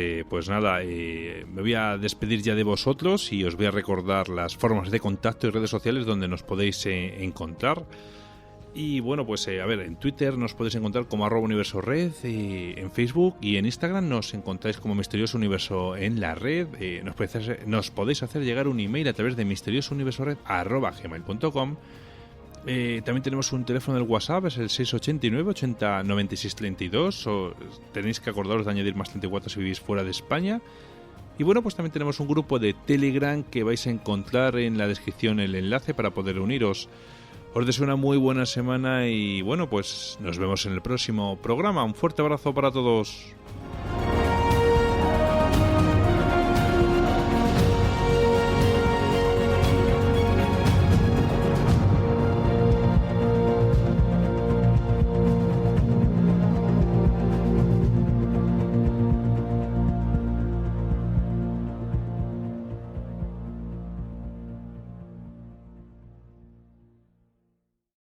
Speaker 2: nada, me voy a despedir ya de vosotros y os voy a recordar las formas de contacto y redes sociales donde nos podéis encontrar. Y bueno, pues a ver, en Twitter nos podéis encontrar como @universored, en Facebook y en Instagram nos encontráis como Misterioso Universo en la red. Nos podéis hacer llegar un email a través de misteriosouniversored@gmail.com. También tenemos un teléfono del WhatsApp, es el 689 80 96 32. Tenéis que acordaros de añadir más 34 si vivís fuera de España. Y bueno, pues también tenemos un grupo de Telegram que vais a encontrar en la descripción el enlace para poder uniros. Os deseo una muy buena semana y bueno, pues nos vemos en el próximo programa. Un fuerte abrazo para todos.